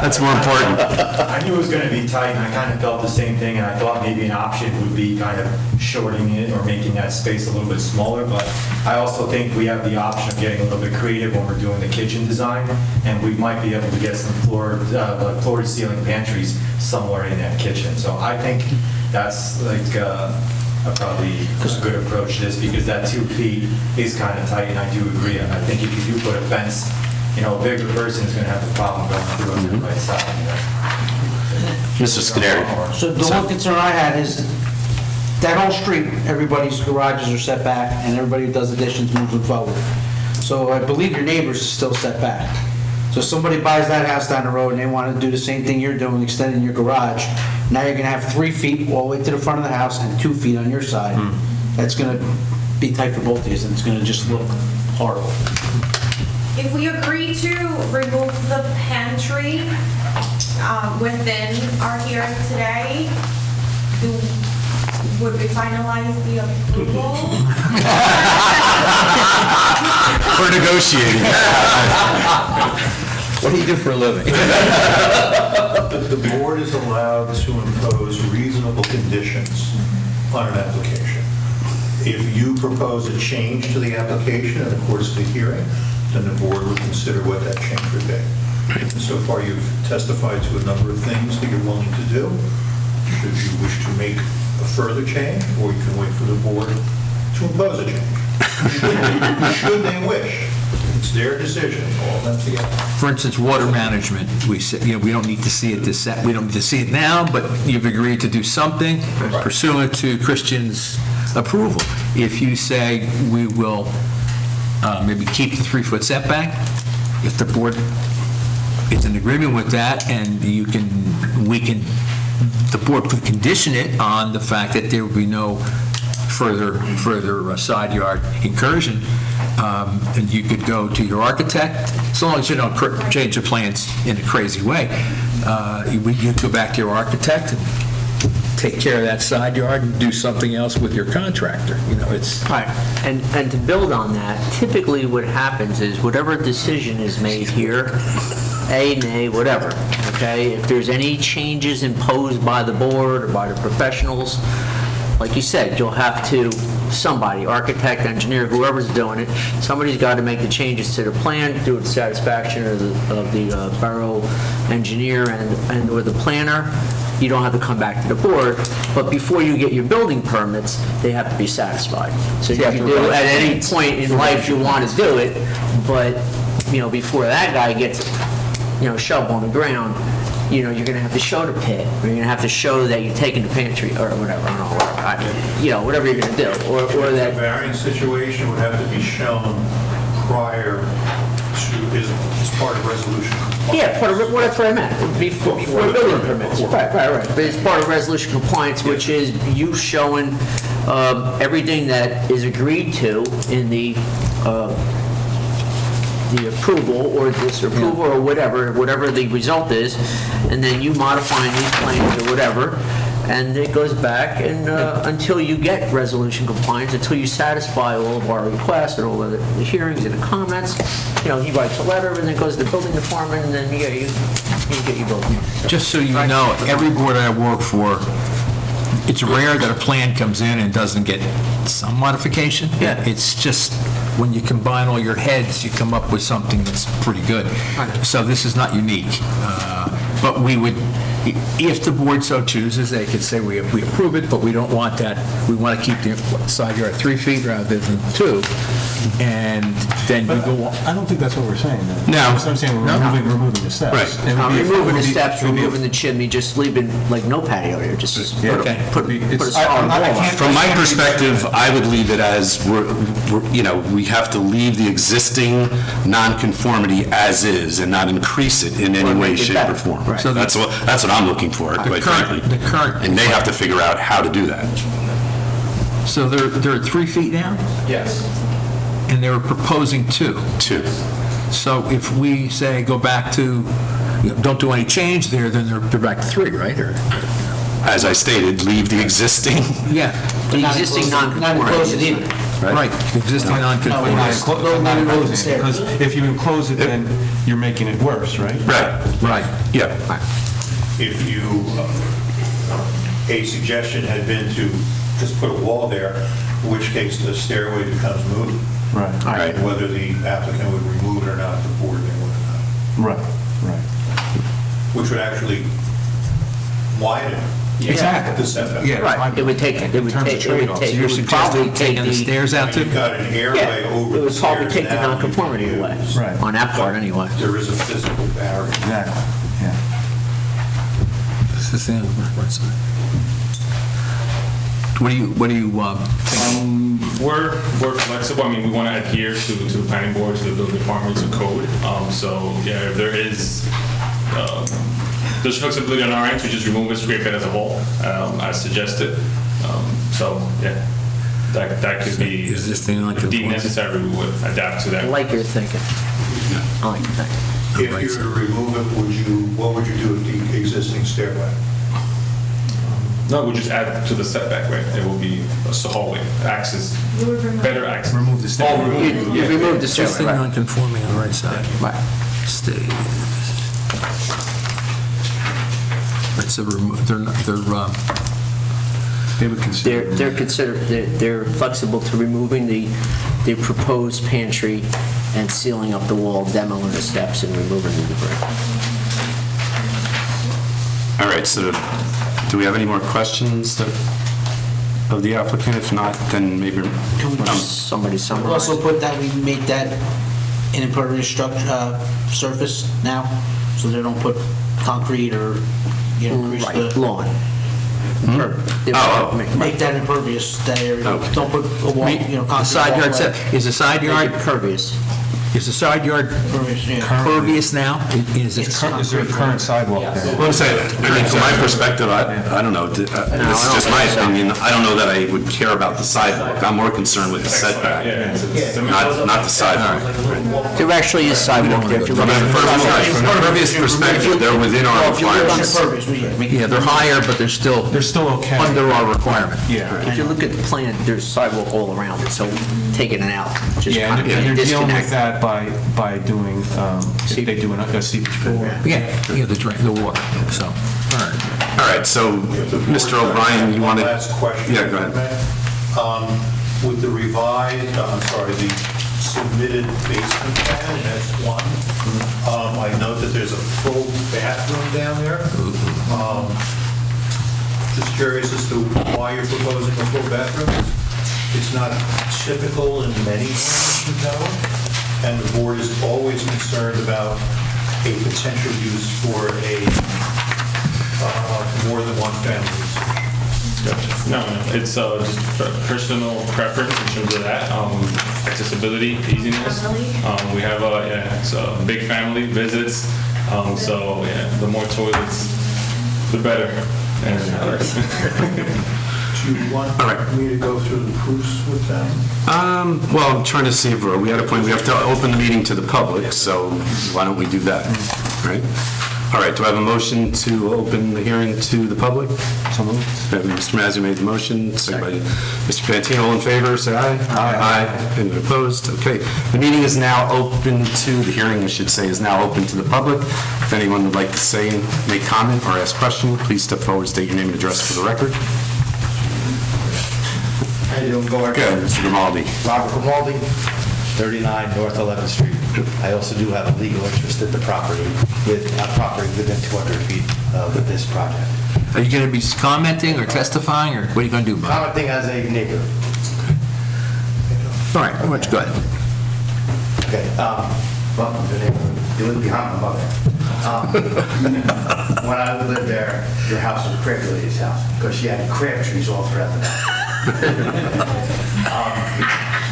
That's more important. I knew it was going to be tight, and I kind of felt the same thing, and I thought maybe an option would be kind of shortening it or making that space a little bit smaller, but I also think we have the option of getting a little bit creative when we're doing the kitchen design, and we might be able to get some floor-to-ceiling pantries somewhere in that kitchen. So I think that's probably a good approach to this, because that 2 feet is kind of tight, and I do agree. I think if you do put a fence, a bigger person is going to have the problem going through on the right side. Mr. Scuderi. So the one concern I had is that whole street, everybody's garages are set back, and everybody who does additions moves them forward. So I believe your neighbors are still set back. So if somebody buys that house down the road and they want to do the same thing you're doing, extending your garage, now you're gonna have 3 feet all the way to the front of the house and 2 feet on your side. That's gonna be tight for both of you, and it's gonna just look horrible. If we agree to remove the pantry within our hearing today, would we finalize the approval? We're negotiating. What do you do for a living? The board is allowed to impose reasonable conditions on an application. If you propose a change to the application in the course of the hearing, then the board will consider what that change would be. And so far, you've testified to a number of things that you're willing to do. Should you wish to make a further change, or you can wait for the board to impose a change. Should they wish. It's their decision, all of them together. For instance, water management, we said, we don't need to see it we don't need to see it now, but you've agreed to do something pursuant to Christian's approval. If you say we will maybe keep the 3-foot setback, if the board is in agreement with that, and the board could condition it on the fact that there would be no further side yard incursion, and you could go to your architect, so long as you don't change the plans in a crazy way. You go back to your architect and take care of that side yard and do something else with your contractor. It's... Right, and to build on that, typically what happens is whatever decision is made here, A, nay, whatever, okay? If there's any changes imposed by the board or by the professionals, like you said, you'll have to, somebody, architect, engineer, whoever's doing it, somebody's got to make the changes to the plan, do it to satisfaction of the borough engineer or the planner. You don't have to come back to the board, but before you get your building permits, they have to be satisfied. So you can do, at any point in life you want to do it, but, before that guy gets, shovel on the ground, you're going to have to show the pit, or you're going to have to show that you're taking the pantry, or whatever, I don't know, whatever you're going to do, or that... The variance situation would have to be shown prior to, is part of resolution compliance. Yeah, that's what I meant, before building permits. Right. But it's part of resolution compliance, which is you showing everything that is agreed to in the approval or disapproval or whatever the result is, and then you modifying these plans or whatever, and it goes back and until you get resolution compliance, until you satisfy all of our requests and all of the hearings and the comments. He writes a letter and then goes to the building department, and then you get your building. Just so you know, every board I work for, it's rare that a plan comes in and doesn't get some modification. Yeah. It's just when you combine all your heads, you come up with something that's pretty good. So this is not unique. But we would, if the board so chooses, they could say we approve it, but we don't want that. We want to keep the side yard 3 feet rather than 2. And then we go on. I don't think that's what we're saying. Though. No. That's what I'm saying. We're removing the steps. Right. It would be- Removing the it would be- steps, it would be- removing the chimney, just leaving like no patio area, just put a solid wall up. From my perspective, I would leave it as, we have to leave the existing nonconformity as is and not increase it in any way, shape, or form. Right. So that's what I'm looking for, quite frankly. And they have to figure out how to do that. So they're 3 feet now, Yes. and they were proposing 2. 2. So if we say go back to, don't do any change there, then they're back to 3, right? Or As I stated, leave the existing. yeah, The existing Not enclosed non-conformity. either. right. Existing non-conforming. Because if you enclose it, then you're making it worse, right? Right. Yeah. If a suggestion had been to just put a wall there, in which case the stairway becomes moot. Right. And whether the applicant would remove it or not, the board may want to know. Right. Which would actually widen Exactly. the setback. Yeah. Right, it would take, In terms of trade-offs. So you're suggesting taking the stairs out You've too? got an airway Yeah, over it the would probably stairs take the now. non-conformity away. Right. On that part, anyway. There is a physical barrier. Exactly. Yeah. This is the right side. What do you think? We're flexible. I mean, we want to adhere to the planning board, to the building department, to code. So, yeah, if there is, there's flexibility on our end to just remove a scrape it as a whole, as suggested. So, yeah, that could be, Is this thing like a- deemed necessary, we would adapt to that. I like your thinking. I like your thinking. If you were to remove it, what would you do with the existing stairway? No, we'll just add to the setback, right? It will be a hallway, access, better access. Remove the stair. All removed. You remove the Just stairway, thing right? non-conforming on the right side. Right. Stays. Right, so They would consider. They're flexible to removing the proposed pantry and sealing up the wall, demoing the steps, and removing the debris. All right, so do we have any more questions of the applicant? If not, then maybe... Somebody We'll summarize. also put that, we make that an impervious structure, surface now, so they don't put concrete or, increase Right, the... lawn. Make that impervious, that area. Okay. Don't put a wall, concrete. The side yard, is the side yard, Impervious. is the side yard Impervious, yeah. pervious now? Is it? Is there a current sidewalk there? Well, I'm saying, I mean, from my perspective, I don't know, this is just my opinion, I don't know that I would care about the sidewalk. I'm more concerned with the setback, Yeah, it's not the sidewalk. There actually is sidewalk there. If you From look an at the- impervious perspective, they're within our If you live on requirements. impervious, Yeah, they're higher, but they're still okay. under our requirement. Yeah. If you look at the plan, there's sidewalk all around it, so taking it out, just Yeah, kind and of they're dealing with disconnect. that by doing, if they do a seepage pit. Yeah, the water, so, all right. All right, so, Mr. O'Brien, you want to... Last question. Yeah, go ahead. With the revised, the submitted basement plan, that's one. I note that there's a full bathroom down there. Just curious as to why you're proposing a full bathroom. It's not typical in many homes in town, and the board is always concerned about a potential use for more than one family. No, it's just personal preference in terms of that, accessibility, easiness. We have it's a big family, visits, so yeah, the more toilets, the better. Do you want me to go through the proofs with them? Well, I'm trying to see if we had a point, we have to open the meeting to the public, so why don't we do that, right? All right, do I have a motion to open the hearing to the public? So moved. Mr. Mazza made the motion, second by Mr. Pantino. All in favor, say aye. Aye. Anyone opposed? Okay. The meeting is now open to, the hearing, I should say, is now open to the public. If anyone would like to say, make comment, or ask question, please step forward, state your name and address for the record. How you doing, Gordon? Good, Mr. Grimaldi. Robert Grimaldi, 39 North 11th Street. I also do have a legal interest in the property, with a property within 200 feet of this project. Are you going to be commenting or testifying, or what are you going to do, Bob? Commenting as a neighbor. All right, why don't you go ahead? Okay, well, the neighbor, you live behind my mother. When I lived there, your house was a crab lady's house, because she had crab trees all throughout the back.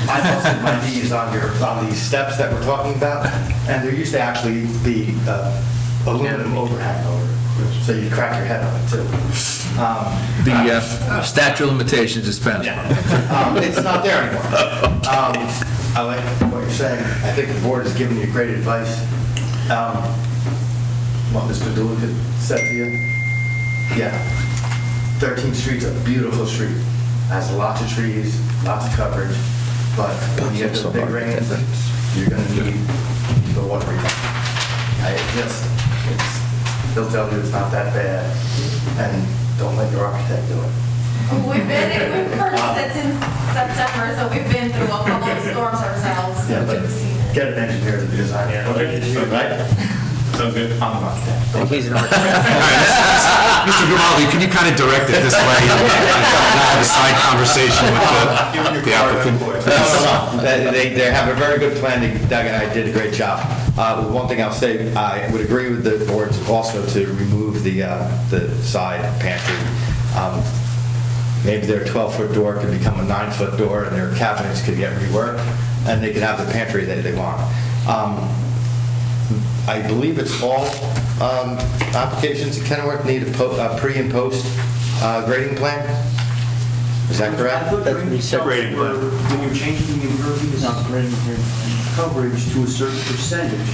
I busted my knees on these steps that we're talking about, and there used to actually be aluminum overhang over it, so you'd crack your head on it too. The statute of limitations is passed. It's not there anymore. I like what you're saying. I think the board has given you great advice. What Mr. Duluth said to you? Yeah. 13th Street's a beautiful street. Has lots of trees, lots of coverage, but when you get the big rains, you're going to need the water. They'll tell you it's not that bad, and don't let your architect do it. We've purchased it since September, so we've been through a couple of storms ourselves. Yeah, but get an engineer to design it. Right? Sounds good. I'm an architect. He's an architect. Mr. Grimaldi, can you kind of direct it this way and not have a side conversation with the applicant? No. They have a very good plan. Doug and I did a great job. One thing I'll say, I would agree with the board also to remove the side pantry. Maybe their 12-foot door could become a 9-foot door, and their cabinets could get reworked, and they could have the pantry that they want. I believe it's all applications in Kenilworth need a pre and post grading plan? Is that correct? When you're changing the impervious coverage to a certain percentage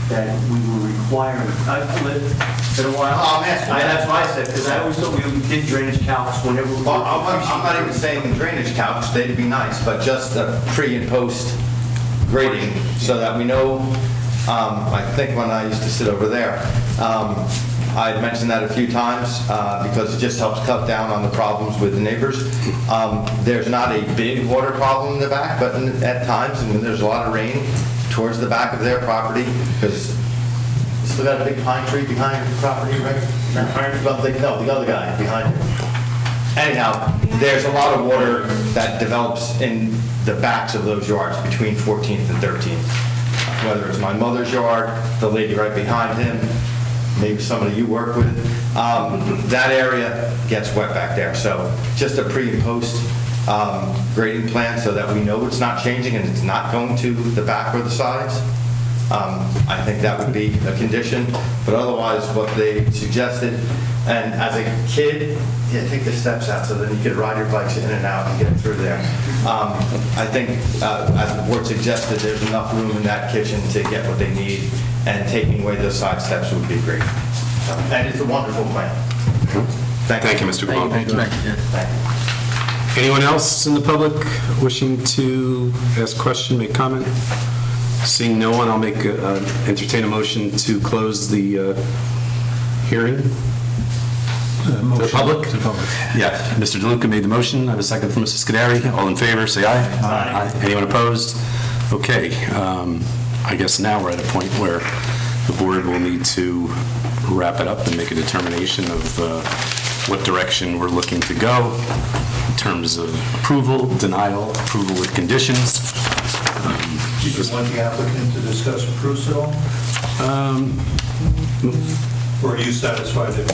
that we were requiring. It's been a while. That's why I said, because I always thought we did drainage calcs whenever we. Well, I'm not even saying drainage calcs, they'd be nice, but just a pre and post grading so that we know. I think when I used to sit over there, I had mentioned that a few times because it just helps cut down on the problems with the neighbors. There's not a big water problem in the back, but at times, when there's a lot of rain towards the back of their property, because you still got a big pine tree behind the property, right? No, the other guy behind you. Anyhow, there's a lot of water that develops in the backs of those yards between 14th and 13th. Whether it's my mother's yard, the lady right behind him, maybe somebody you work with, that area gets wet back there. So just a pre and post grading plan so that we know it's not changing and it's not going to the back or the sides. I think that would be a condition, but otherwise what they suggested, and as a kid, take the steps out so then you could ride your bikes in and out and get through there. I think, as the board suggested, there's enough room in that kitchen to get what they need, and taking away those side steps would be great. And it's a wonderful plan. Thank you, Mr. Guam. Thank you. Anyone else in the public wishing to ask a question, make comment? Seeing no one, I'll entertain a motion to close the hearing. To the public? To the public. Yeah, Mr. DeLuca made the motion. I have a second from Mrs. Scuderi. All in favor, say aye. Aye. Anyone opposed? Okay, I guess now we're at a point where the board will need to wrap it up and make a determination of what direction we're looking to go in terms of approval, denial, approval with conditions. Do you want the applicant to discuss proofs at all? Or are you satisfied that?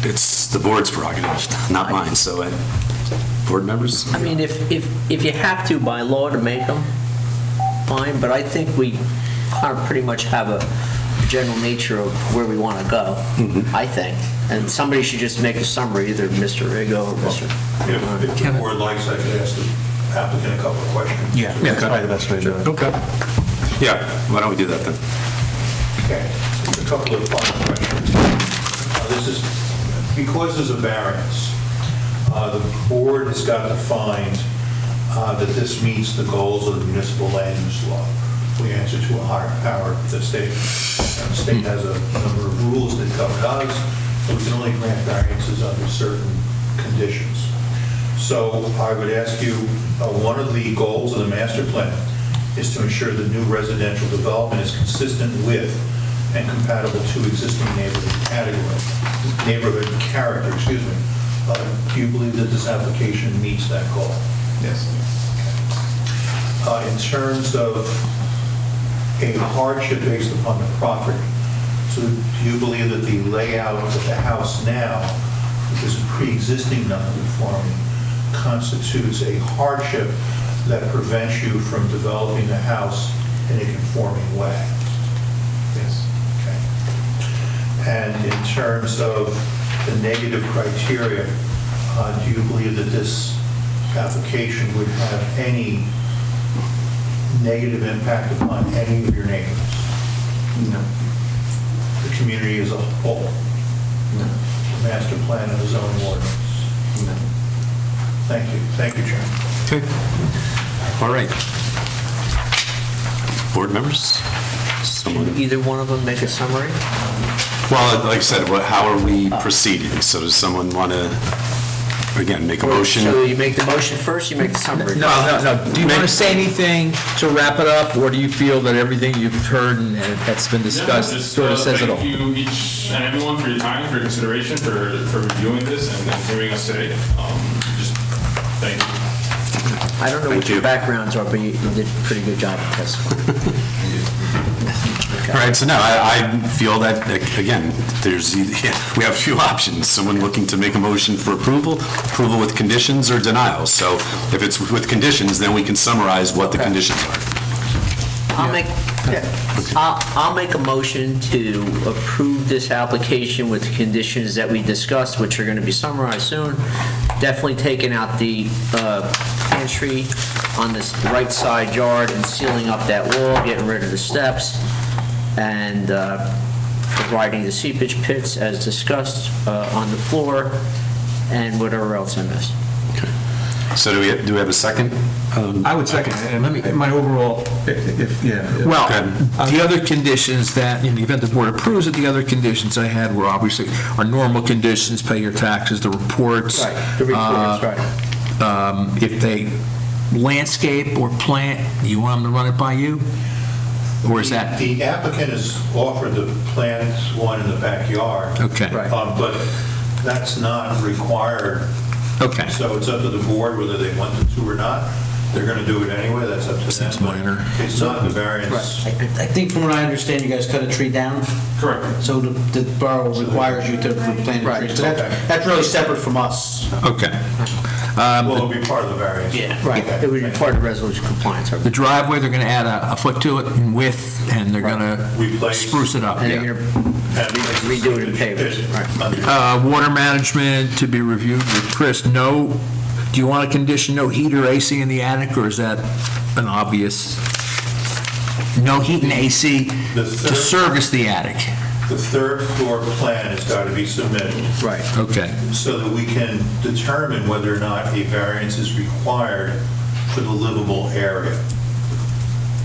It's the board's prerogative, not mine, so board members? I mean, if you have to by law to make them, fine, but I think we kind of pretty much have a general nature of where we want to go, I think. And somebody should just make a summary, either Mr. Rigo or Mr. If the board likes, I could ask the applicant a couple of questions. Yeah, that's probably the best way to do it. Okay. Yeah, why don't we do that then? Okay, just a couple of final questions. This is, because there's a variance, the board has got to find that this meets the goals of the municipal land use law. We answer to a higher power of the state. And the state has a number of rules that cover us, so we can only grant variances under certain conditions. So I would ask you, one of the goals of the master plan is to ensure that new residential development is consistent with and compatible to existing neighborhood character, excuse me. Do you believe that this application meets that goal? Yes. In terms of a hardship based upon the property, so do you believe that the layout of the house now, which is a pre-existing non-conforming, constitutes a hardship that prevents you from developing the house in a conforming way? Yes. Okay. And in terms of the negative criteria, do you believe that this application would have any negative impact upon any of your neighbors? No. The community as a whole? No. The master plan and the zoning ordinance? No. Thank you. Thank you, Chairman. Okay. All right. Board members? Someone? Either one of them make a summary? Well, like I said, how are we proceeding? So does someone want to, again, make a motion? So you make the motion first, you make the summary? No. Do you want to say anything to wrap it up, or do you feel that everything you've heard and that's been discussed just, sort of says it all? Thank you each and everyone for your time, for your consideration, for reviewing this and hearing us today. Just thank you. I don't know what Thank your you. backgrounds are, but you did a pretty good job at this. All right, so now I feel that, again, we have a few options. Someone looking to make a motion for approval with conditions, or denial. So if it's with conditions, then we can summarize what the conditions are. I'll make a motion to approve this application with the conditions that we discussed, which are going to be summarized soon. Definitely taking out the pantry on this right side yard and sealing up that wall, getting rid of the steps, and providing the seepage pits as discussed on the floor, and whatever else I missed. So do we have a second? I would second it, and my overall, Well, the other conditions that, in the event the board approves it, the other conditions I had were obviously our normal conditions: pay your taxes, the reports. Right, the reports, right. If they landscape or plant, you want them to run it by you? Or is that? The applicant has offered to plant one in the backyard. Okay. Right. But that's not required. Okay. So it's up to the board whether they want them to or not. They're going to do it anyway, that's up to them. Seems minor. It's not the variance. I think from what I understand, you guys cut a tree down, Correct. so the borough requires you to plant a tree. So that's really separate from us. Okay. Well, it'll be part of the variance. Yeah. Right, it would be part of resolution compliance. The driveway, they're going to add a foot to it in width, and they're going to Replace. spruce it up. And yeah. they're going to redo it in pavers, right. Water management to be reviewed with Chris. No, do you want a condition, no heat or AC in the attic, or is that an obvious? No heat and AC to service the attic. The third floor plan has got to be submitted. Right. Okay. So that we can determine whether or not a variance is required for the livable area.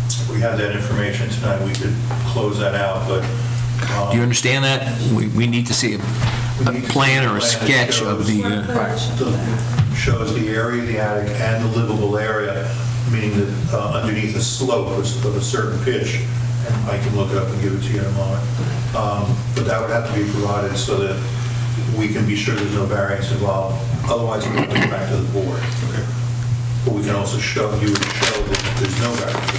If we have that information tonight, we could close that out, but. Do you understand that? We need to see a plan or a sketch of the... Shows the area of the attic and the livable area, meaning that underneath a slope of a certain pitch, and I can look it up and give it to you in a moment. But that would have to be provided so that we can be sure there's no variance involved. Otherwise, we'll have to go back to the board. But we can also show that there's no variance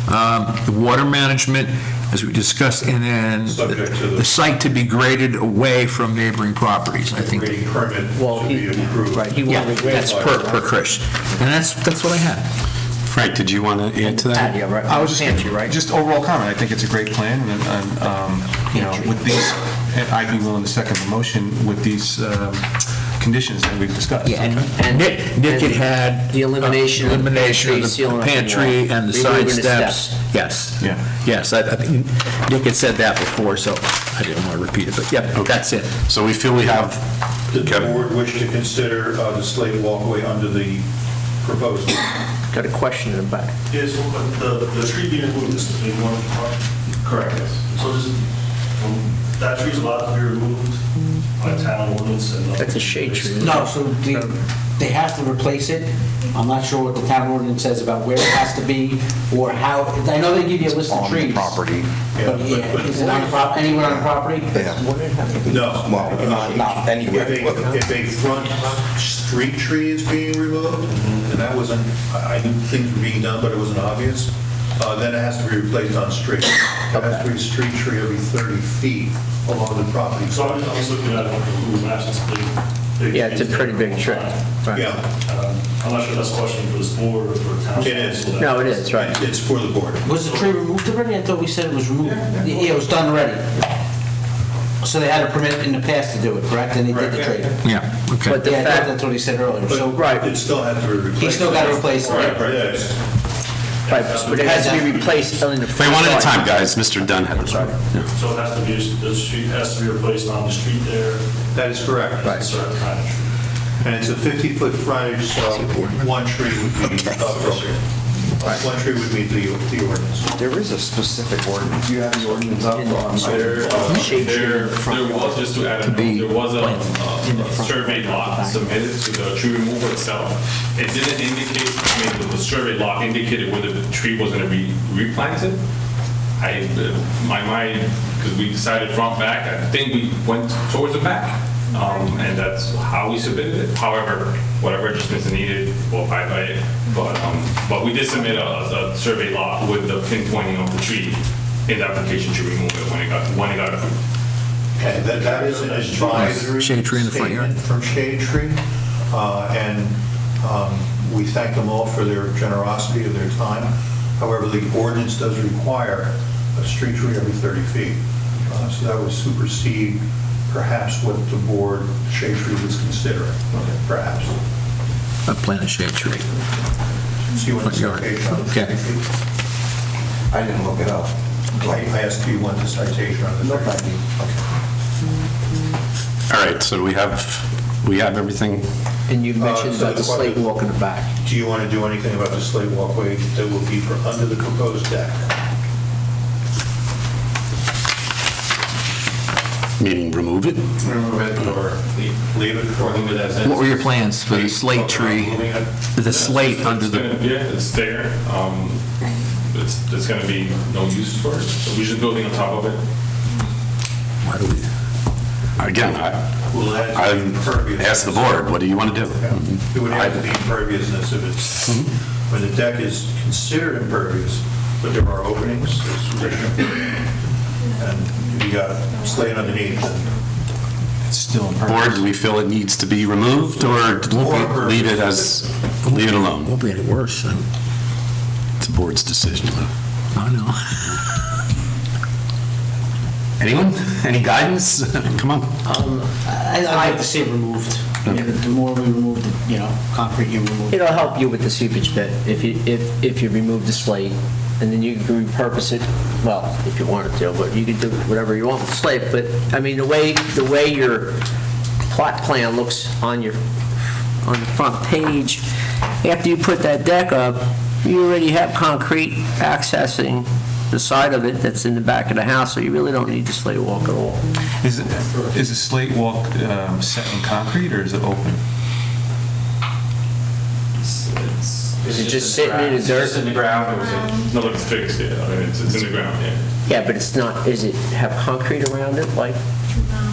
required. The water management, as we discussed, and then Subject to the site to be graded away from neighboring properties, I think. Grading permit to be approved. Right, he Yeah, wanted to that's per Chris. And that's what I had. Frank, did you want to add to that? Yeah, right. I was just, Pantry, right? just overall comment, I think it's a great plan, and, you know, with these, and I'd be willing to second the motion with these conditions that we've discussed. Yeah, and Nick had... The elimination of the pantry, of sealing the up the pantry wall, and the side removing the steps. steps. Yes. Yeah. Yes, I think Nick had said that before, so I didn't want to repeat it, but yeah, that's it. So we feel we have, Did the Kevin? board wish to consider the slate walkway under the proposal? Got a question in the back. Yes, the tree being removed is the big one. Correct. So that tree's allowed to be removed by town ordinance and... That's a shade tree. No, so they have to replace it. I'm not sure what the town ordinance says about where it has to be or how, I know they give you a list of trees. Property. But yeah, is it on the anywhere on the property? No. Well, not anywhere. If a front street tree is being removed, and that wasn't, I knew things were being done, but it wasn't obvious, then it has to be replaced on street. It has to be a street tree every 30 feet along the property. So I was looking at it on Google Maps, it's a big... Yeah, it's a pretty big tree. Right. Yeah, I'm not sure if that's a question for this board or for town. it is. No, it is, right. It's for the board. Was the tree removed already? I thought we said it was removed. Yeah, it was done already. So they had a permit in the past to do it, correct? And they did the tree. Yeah, okay. But the Yeah, I fact, thought that's what he said earlier. So, But it still has to be replaced. He still got to replace it. Right, yes. right, but it has to be replaced in the... Wait, one at a time, guys. Mr. Dunn had the floor. So it has to be, the street has to be replaced on the street there. That is correct. Right. Certain kind of tree. And it's a 50-foot frontage, so one tree would be appropriate. One tree would meet the ordinance. There is a specific ordinance. Do you have the ordinance up? There was, just to add a note, there was a survey lot submitted to the tree removal itself. It didn't indicate, I mean, the survey lot indicated whether the tree was going to be replanted. My mind, because we decided front back, I think we went towards the back. and that's how we submitted it. However, whatever adjustments are needed, we'll abide by it. But we did submit a survey lot with the pinpointing of the tree in the application to remove it when it got approved. Okay, that is an advisory Shade tree in the front yard. statement from Shade Tree, and we thank them all for their generosity of their time. However, the ordinance does require a street tree every 30 feet. So that would supersede perhaps what the board, Shade Tree, was considering, perhaps. I plant a shade tree. So you want a Front yard. citation on the Okay. 30 feet? I didn't look it up. I asked you want the citation on the 30 feet. All right, so we have everything. And you mentioned So about the the slate question- walk in the back. Do you want to do anything about the slate walkway that will be for under the proposed deck? Meaning remove it? Remove it or Leave it for leave it as is. What were your plans for the slate tree? The slate under the, Yeah, it's there. There's going to be no use for it. So we're just building on top of it. why do we, Again, Will add I impervious. asked the board, what do you want to do? It would have to be imperviousness if it's, when the deck is considered impervious, but there are openings, it's written, and if you got slate underneath, then It's still in Board, purpose. do we feel it needs to be removed, or leave it alone? won't be any worse. It's the board's decision. I know. Anyone? Any guidance? Come on. I'd like to see it removed. The more we remove the, concrete you remove. It'll help you with the seepage bit if you remove the slate, and then you can repurpose it, well, if you wanted to, but you can do whatever you want with the slate. But, I mean, the way your plot plan looks on the front page, after you put that deck up, you already have concrete accessing the side of it that's in the back of the house, so you really don't need the slate walk at all. Is the slate walk set in concrete or is it open? Is it just sitting in the It's dirt? just in the ground, or was it? No, it's fixed, yeah. I mean, it's in the ground, yeah. Yeah, but it's not, is it have concrete around it, like,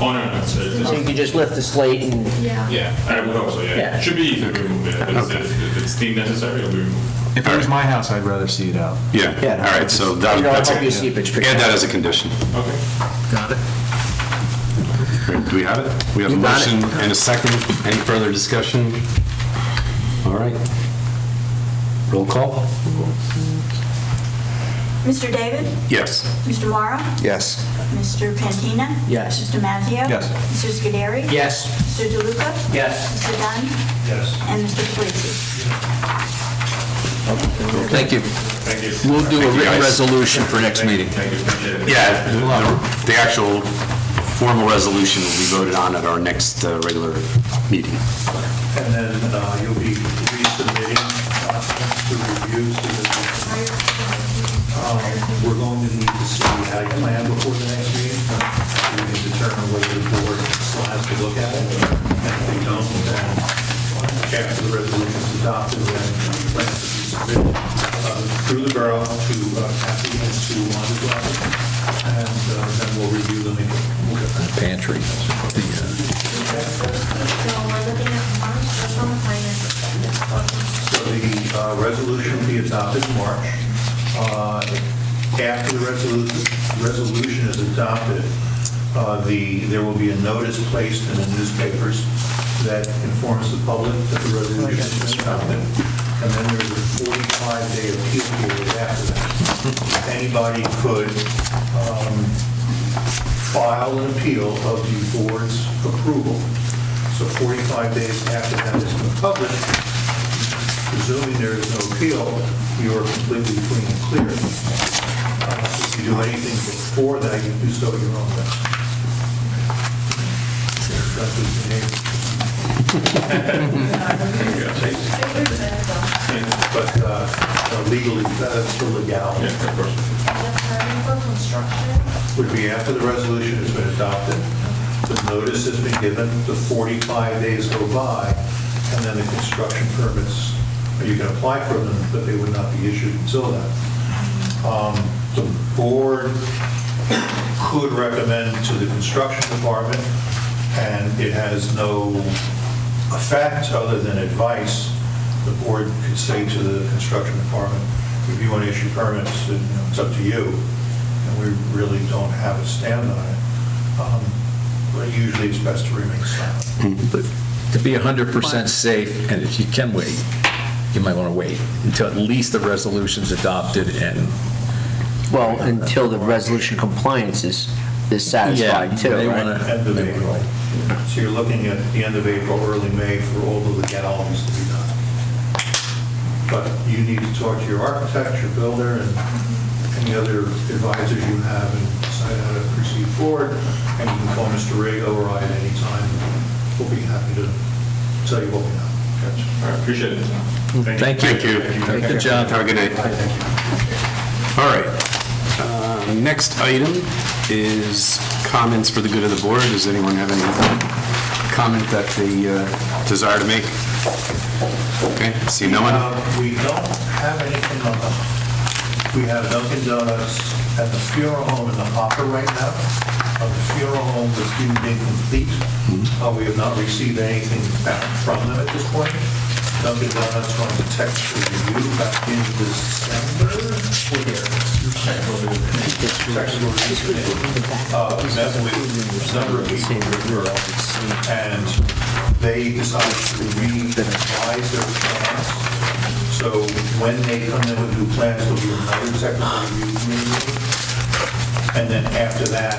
Oh, no, no, so you can just lift the slate and, yeah, I would hope so, yeah. Yeah. It should be easy to remove it, but if it's deemed necessary, it'll be removed. If it was my house, I'd rather see it out. Yeah, Yeah. all right, so You know, that's, help you seepage add that as a condition. Okay. Got it. Do we have it? We have a You got it. motion and a second. Any further discussion? All right. Roll call? Mr. David? Yes. Mr. Morrow? Yes. Mr. Pantina? Yes. Mr. Mazzio? Yes. Mr. Scuderi? Yes. Mr. DeLuca? yes. Mr. Dunn? yes. And Mr. Polisi? Thank you. Thank you. We'll do a Thank you, written guys. resolution for next meeting. Thank you, appreciate it. Yeah, the actual formal resolution will be voted on at our next regular meeting. And then you'll be resubmitting the reviews to the, we're going to need to see how you plan before the next meeting. We can determine whether the board still has to look at it. And if they don't, then after the resolution is adopted, then plans to be submitted through the borough to applicants who want to do it. And then we'll review them again. Pantry. So we're looking at March, just on the finance. So the resolution will be adopted in March. After the resolution is adopted, there will be a notice placed in the newspapers that informs the public that the resolution has been adopted. And then there's a 45-day appeal period after that. Anybody could file an appeal of the board's approval. So 45 days after that has been published, presuming there is no appeal, you are completely free and clear. If you do anything before that, you do so at your own risk. That's what you need. But legally, that's the legality. Yeah, of course. Would be after the resolution has been adopted, the notice has been given, the 45 days go by, and then the construction permits, you can apply for them, but they would not be issued until then. The board could recommend to the construction department and it has no effect other than advice, the board could say to the construction department, if you want to issue permits, it's up to you, and we really don't have a stand on it. But usually it's best to remain silent. But to be 100% safe, and if you can wait, you might want to wait until at least the resolution's adopted and... Well, until the resolution compliance is satisfied too, right? End of April. So you're looking at the end of April, early May for all the legalities to be done. But you need to talk to your architect, your builder, and any other advisors you have and decide how to proceed forward. And you can call Mr. Rago or I at any time. We'll be happy to tell you what we know. All right, appreciate it. Thank you. Good job. Have a good night. All right. Next item is comments for the good of the board. Does anyone have any comment that they desire to make? Okay, see no one? We don't have anything on the, we have Dunkin' Donuts and the funeral home in the hopper right now. The funeral home was deemed incomplete. We have not received anything back from them at this point. Dunkin' Donuts went to textual review back in December. Met with a number of people, and they decided to revise their plans. So when they come in with new plans, there'll be another technical review meeting. And then after that,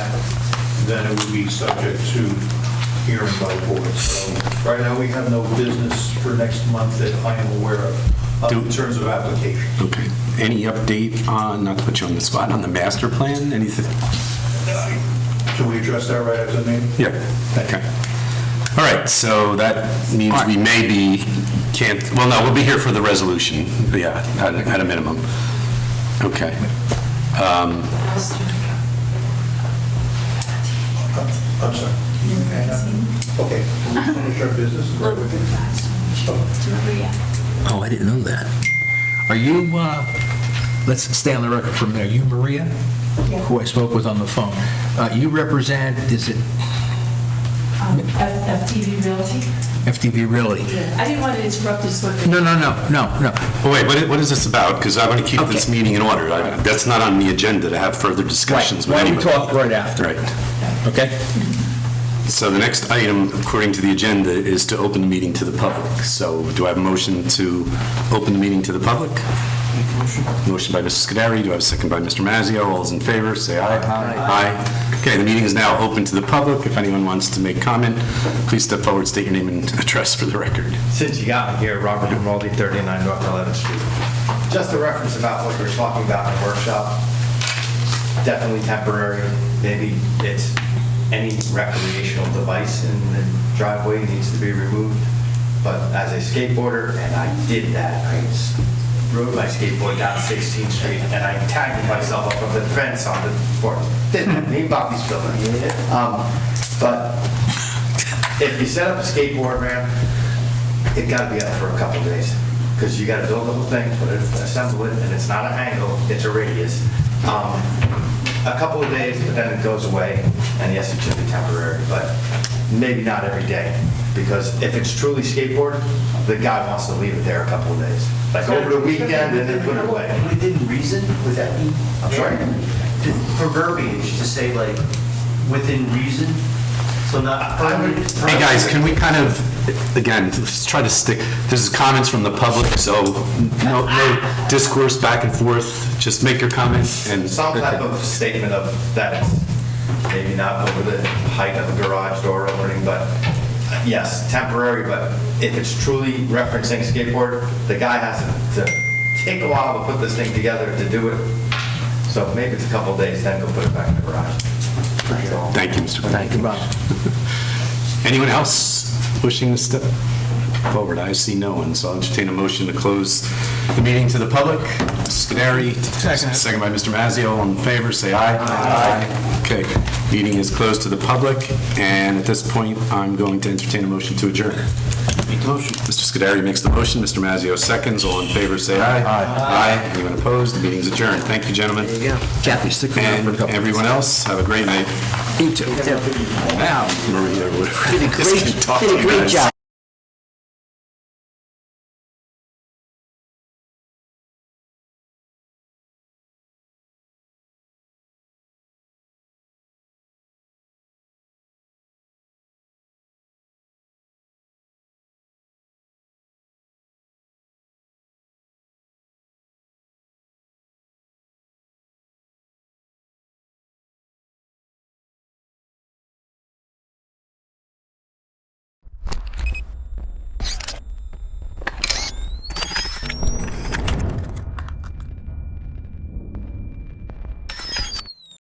then it would be subject to hearing by the board. So right now, we have no business for next month that I am aware of in terms of application. Okay. Any update on, not to put you on the spot, on the master plan? Anything? Can we address that right after the meeting? Yeah. Okay. All right, so that means we maybe can't, well, no, we'll be here for the resolution, yeah, at a minimum. Okay. I'm sorry. Okay, can we finish our business? Oh, I didn't know that. Are you, let's stay on the record for a minute. Are you Maria? Who I spoke with on the phone. You represent, is it? FTV Realty? FTV Realty. I didn't want to interrupt this one. No. Oh, wait, what is this about? Because I want to keep this meeting in order. That's not on the agenda to have further discussions with Why don't we anybody. talk right after? Right. Okay? So the next item, according to the agenda, is to open the meeting to the public. So do I have a motion to open the meeting to the public? Motion by Mr. Scuderi. Do I have a second by Mr. Mazzio? All those in favor, say aye. Aye. Okay, the meeting is now open to the public. If anyone wants to make comment, please step forward, state your name and address for the record. Since you got me here, Robert Grimaldi, 39 North 11th Street. Just a reference about what you were talking about in the workshop. Definitely temporary. Maybe it's any recreational device in the driveway needs to be removed. But as a skateboarder, and I did that, I rode my skateboard down 16th Street and I tagged myself up on the fence on the board. Didn't need Bobby's building. But if you set up a skateboard ramp, it got to be up for a couple days because you got to build the whole thing, put it, assemble it, and it's not an angle, it's a radius. A couple of days, but then it goes away, and yes, it should be temporary, but maybe not every day, because if it's truly skateboard, the guy wants to leave it there a couple of days, like over the weekend, and then put it away. Within reason, would that be? I'm sorry? For verbiage, to say like, within reason, so not permanent? Hey, guys, can we kind of, again, let's try to stick, this is comments from the public, so no discourse back and forth, just make your comment and... Some type of statement of that it's maybe not over the height of a garage door opening, but yes, temporary, but if it's truly referencing skateboard, the guy has to take a while to put this thing together to do it. So maybe it's a couple of days, then go put it back in the garage. Thank you, Mr. Thank you, Bob. Anyone else wishing to step? forward? I see no one, so I'll entertain a motion to close the meeting to the public. Mr. Scuderi, second by Mr. Mazzio. All in favor, say aye. Aye. Okay, meeting is closed to the public, and at this point, I'm going to entertain a motion to adjourn. Mr. Scuderi makes the motion, Mr. Mazzio seconds. All in favor, say aye. Aye. Anyone opposed? The meeting's adjourned. Thank you, gentlemen. There you go. Kathy, stick around for a And couple. everyone else, have a great night. You too. Now, Maria, whatever. Did a great job.